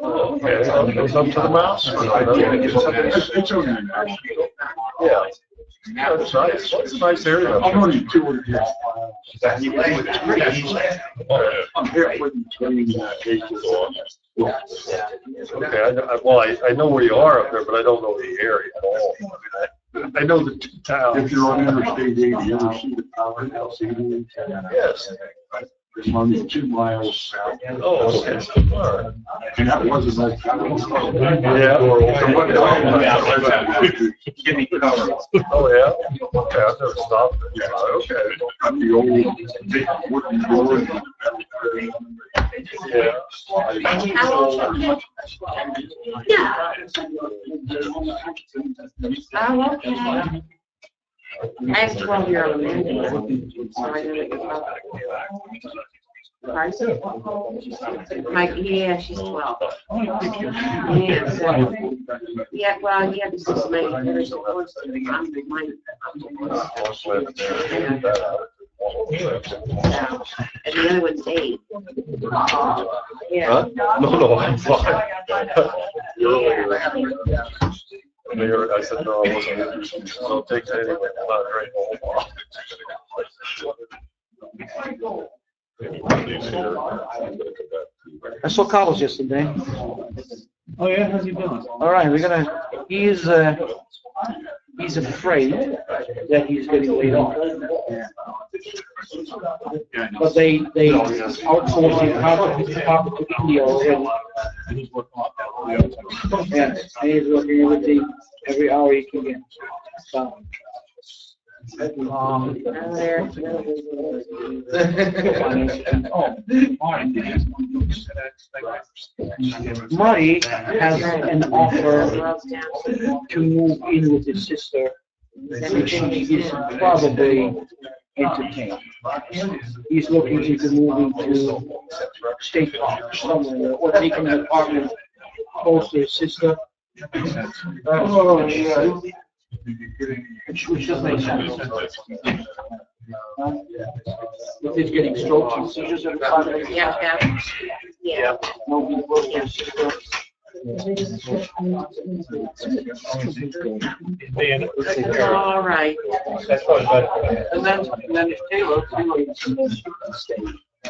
Okay, so it goes up to the mouse. Yeah. Yeah, it's nice. It's a nice area. I'm only 2.5 miles. I'm halfway between cases on. Okay, I know where you are up there, but I don't know the area at all. I know the two towns. If you're on Interstate 80, you ever see the powerhouse? Yes. It's only 2 miles south. Oh, okay. All right. And that wasn't like. Yeah. Give me cover. Oh, yeah? Okay, I've never stopped it. Yeah. Okay. Got the old big wooden door. Yeah. Yeah. Oh, okay. I have 12-year-old Amanda. So I know that you're yeah, she's 12. Yeah, so, yeah, well, yeah, this is my years of course. I'm and the other one's 8. Yeah. Huh? No, I'm fine. I said, no, I wasn't interested. So I'll take that anyway. I'm not very old. I saw Carlos yesterday. Oh, yeah, how's he doing? All right, he's afraid that he's getting laid off. But they outsourced the department to India already. And he's working every hour he can get. So, Marty has an offer to move in with his sister, which he is probably entertained. He's looking into moving to State Park somewhere, or taking an apartment close to his sister. Oh, yeah. Which doesn't make sense. If he's getting strokes and seizures every time. Yeah. Yeah. All right. That's probably better. And then if Taylor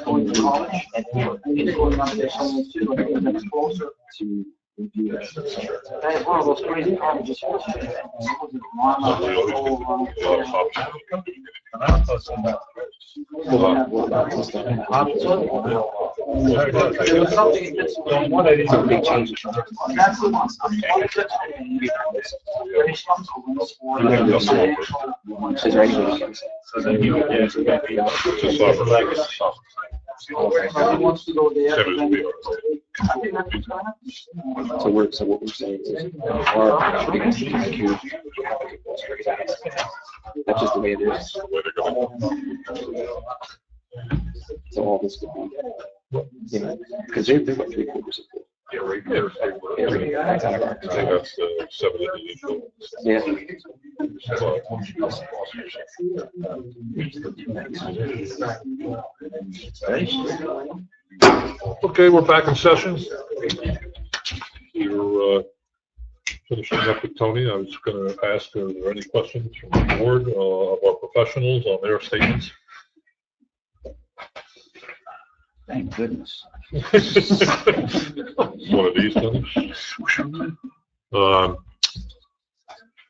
going to college, and he's going up there somewhere too, I think that's closer. That is one of those crazy colleges. Big changes. That's the one. Is there any- He wants to go there. So what we're saying is, our biggest IQ, that's just the way it is. So all this could be, you know, because they're what 3/4 of it. Yeah, right there. That's out of our I think that's the 7 individual. Yeah. Okay, we're back in session. We're finishing up with Tony. I was going to ask, are there any questions from the board of our professionals on their statements? Thank goodness. One of these things.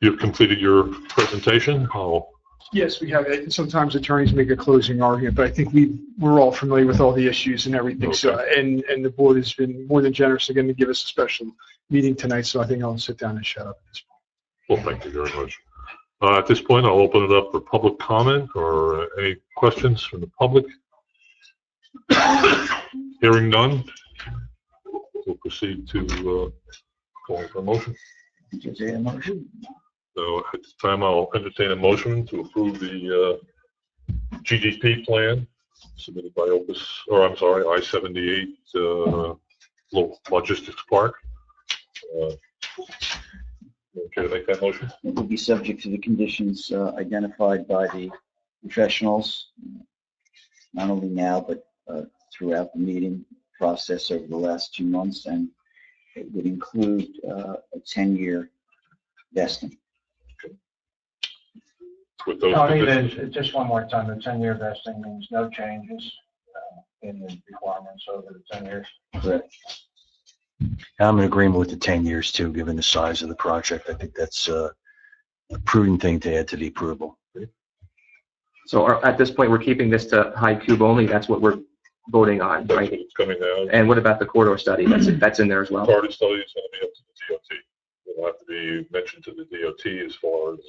You've completed your presentation. Yes, we have it. Sometimes attorneys make a closing argument, but I think we're all familiar with all the issues and everything. So, and the board has been more than generous again to give us a special meeting tonight. So I think I'll sit down and shut up at this point. Well, thank you very much. At this point, I'll open it up for public comment or any questions from the public. Hearing none, we'll proceed to call for a motion. So at this time, I'll entertain a motion to approve the GDP plan submitted by I-78 Logistics Park. Okay to make that motion? It will be subject to the conditions identified by the professionals, not only now, but throughout the meeting process over the last 2 months, and it would include a 10-year vesting. With those Tony, conditions. just one more time, the 10-year vesting means no changes in the requirements over the 10 years. Correct. I'm in agreement with the 10 years too, given the size of the project. I think that's a prudent thing to add to the approval. So at this point, we're keeping this to high cube only. That's what we're voting on, That's right? what's coming out. And what about the corridor study? That's in there as well. Authority study is going to be up to the DOT. It'll have to be mentioned to the DOT as far as,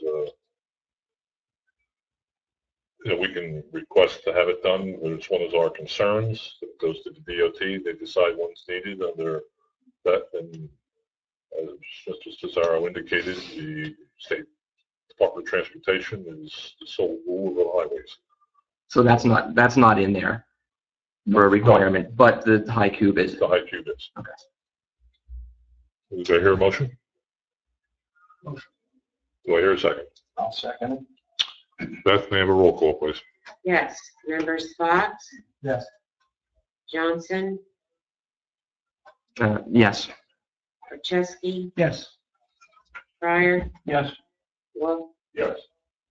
we can request to have it done. Which one is our concerns? It goes to the DOT. They decide what's needed under that. And as Mr. Cesaro indicated, the State Department of Transportation is the sole rule of the highways. So that's not in there for a requirement, but the high cube is. The high cube is. Okay. Do I hear a motion? Do I hear a second? I'll second it. Beth, may I have a roll call, please? Yes, members Fox, Yes. Johnson, Yes. Orchesky, Yes. Fryer, Yes. Wolf, Yes.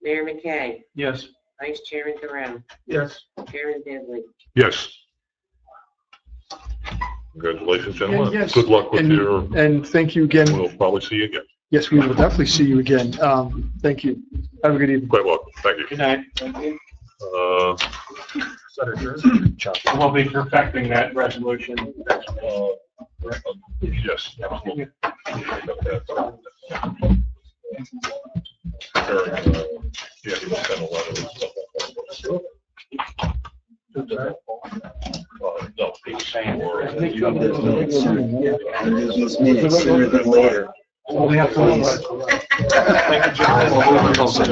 Mayor McKay, Yes. Vice Chairman Thoreau, Yes. Chairman Bidley. Yes. Congratulations, gentlemen. Yes. Good luck with your, And thank you again. we'll probably see you again. Yes, we will definitely see you again. Thank you. Have a good evening. Quite welcome. Thank you. Good night. We'll be perfecting that resolution. Yes. No, he's saying These minutes sooner than later. We have to.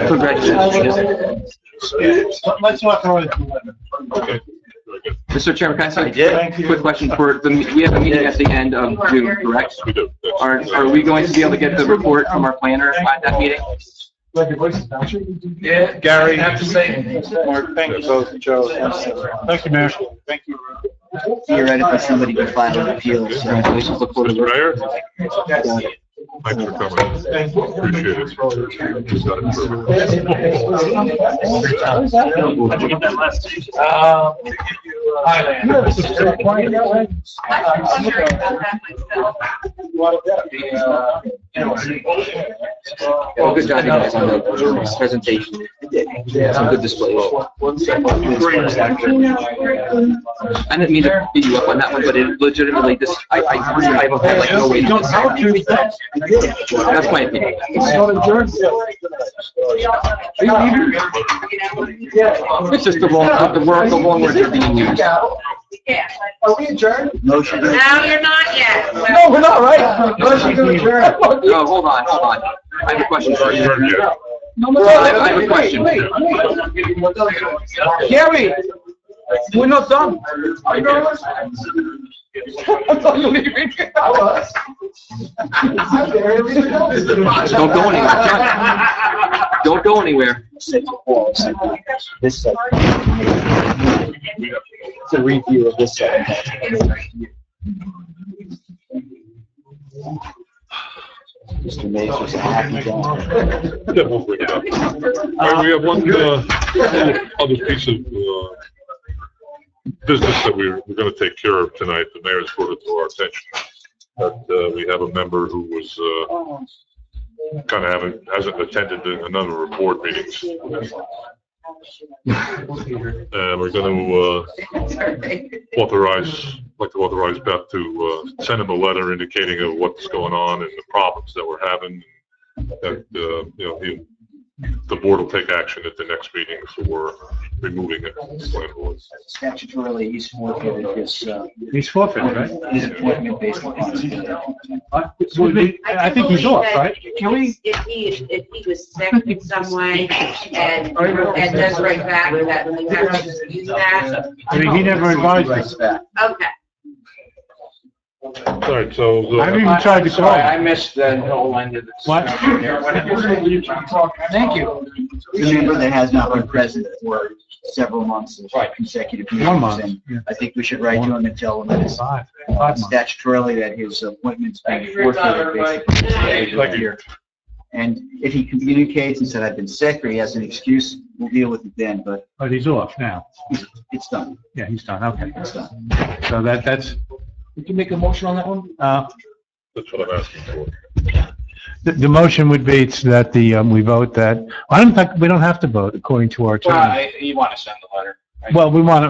Congratulations. Let's not throw it. Okay. Very good. Mr. Chairman, can I say Thank a you. quick question we have a meeting at the end of June, correct? We do. Yes. Are we going to be able to get the report from our planner at that meeting? Yeah, Gary, have to say, Mark, thank you both, Joe. Thank you, Mayor. Thank you. Theoretically, somebody could file an appeal. So Congratulations, look forward to Mr. working. Mayor? Thanks for coming. Appreciate it. Just got it through. Well, good job, you guys, on the presentation. Some good displays. I didn't mean to beat you up on that one, but it legitimately, this, I have like no way to. That's my opinion. It's just the wrong words are being used. Are we adjourned? Motion. No, you're not yet. No, we're not, right? Motion to adjourn. No, hold on. I have a question for you. I have a question. Gary, we're not done. Don't go anywhere. Don't go anywhere. This side. It's a review of this side. Mr. Mays was a happy guy. Yeah, we'll bring it up. All right, we have one other piece of business that we're going to take care of tonight. The mayor's brought it to our attention that we have a member who was kind of hasn't attended a number of board meetings. And we're going to authorize Beth to send him a letter indicating of what's going on and the problems that we're having. That the board will take action at the next meeting for removing it. Statutorily, he's forfeited his, He's forfeited, right? his appointment based on. I think he's off, right? Can we? If he was sick in some way and does right back with that, we have to use that. I mean, he never advised us. Okay. All right, so. I haven't even tried to call Sorry, I him. missed the whole end of the What? discussion there. Thank you. Remember that has not been present for several months of consecutive meetings. 1 month. And Yeah. I think we should write to him and tell him that it's 5 months. statutorily that his appointment's been forfeited basically. Thank you. And if he communicates and said, I've been sick, or he has an excuse, we'll deal with it then, but But he's off now. it's done. Yeah, he's done, okay. It's done. So that's, Did you make a motion on that one? That's what I'm asking for. the motion would be that we vote that, I don't think, we don't have to vote according to our Well, attorney. you want to send the letter. right?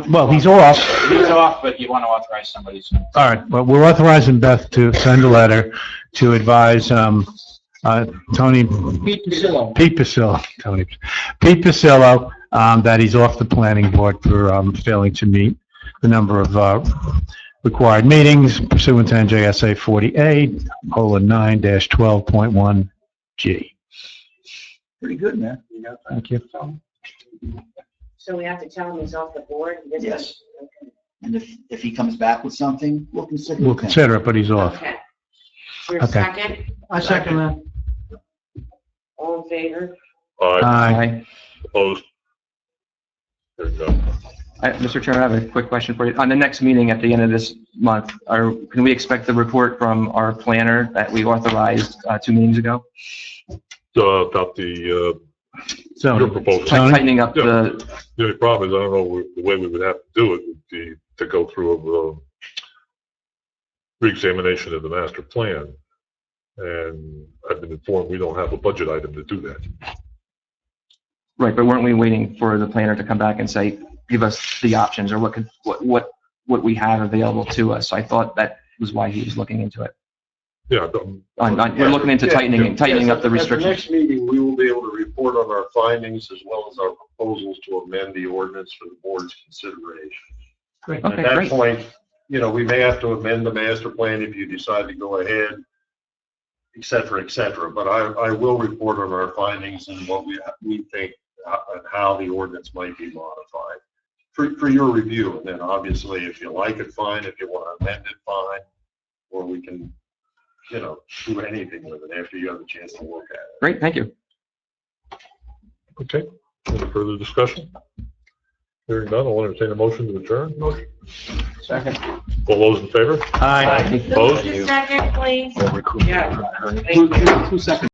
Well, he's off. He's off, but you want to authorize somebody to. All right, well, we're authorizing Beth to send a letter to advise, Tony. Pete Pasillo. Pete Pasillo, that he's off the planning board for, failing to meet the number of, required meetings pursuant to NJSA 48:9-12.1G. Pretty good, man. Thank you. So we have to tell him he's off the board? Yes. And if he comes back with something, we'll consider it. We'll then. consider it, but he's off. Okay. Your Okay. second? I second that. All in favor? Aye. Opposed? There you go. Mr. Chairman, I have a quick question for you. On the next meeting at the end of this month, can we expect the report from our planner that we authorized 2 meetings ago? About your proposal. Tightening up Yeah. the, The only problem is, I don't know, the way we would have to do it would be to go through a re-examination of the master plan. And I've been informed we don't have a budget item to do that. right, but weren't we waiting for the planner to come back and say, give us the options or what we have available to us? So I thought that was why he was looking into it. Yeah. We're looking into tightening up the restrictions. At the next meeting, we will be able to report on our findings as well as our proposals to amend the ordinance for the board's consideration. Great. At Okay, that great. point, we may have to amend the master plan if you decide to go ahead, et cetera, but I will report on our findings and what we think and how the ordinance might be modified for your review. And then obviously, if you like it, fine. If you want to amend it, fine. Or we can, do anything with it after you have a chance to look at it. Great, thank you. Okay. Any further discussion? Hearing none, I'll entertain a motion to adjourn. Second. All those in favor? Aye. Opposed? Just a second, please. Yeah. 2 seconds.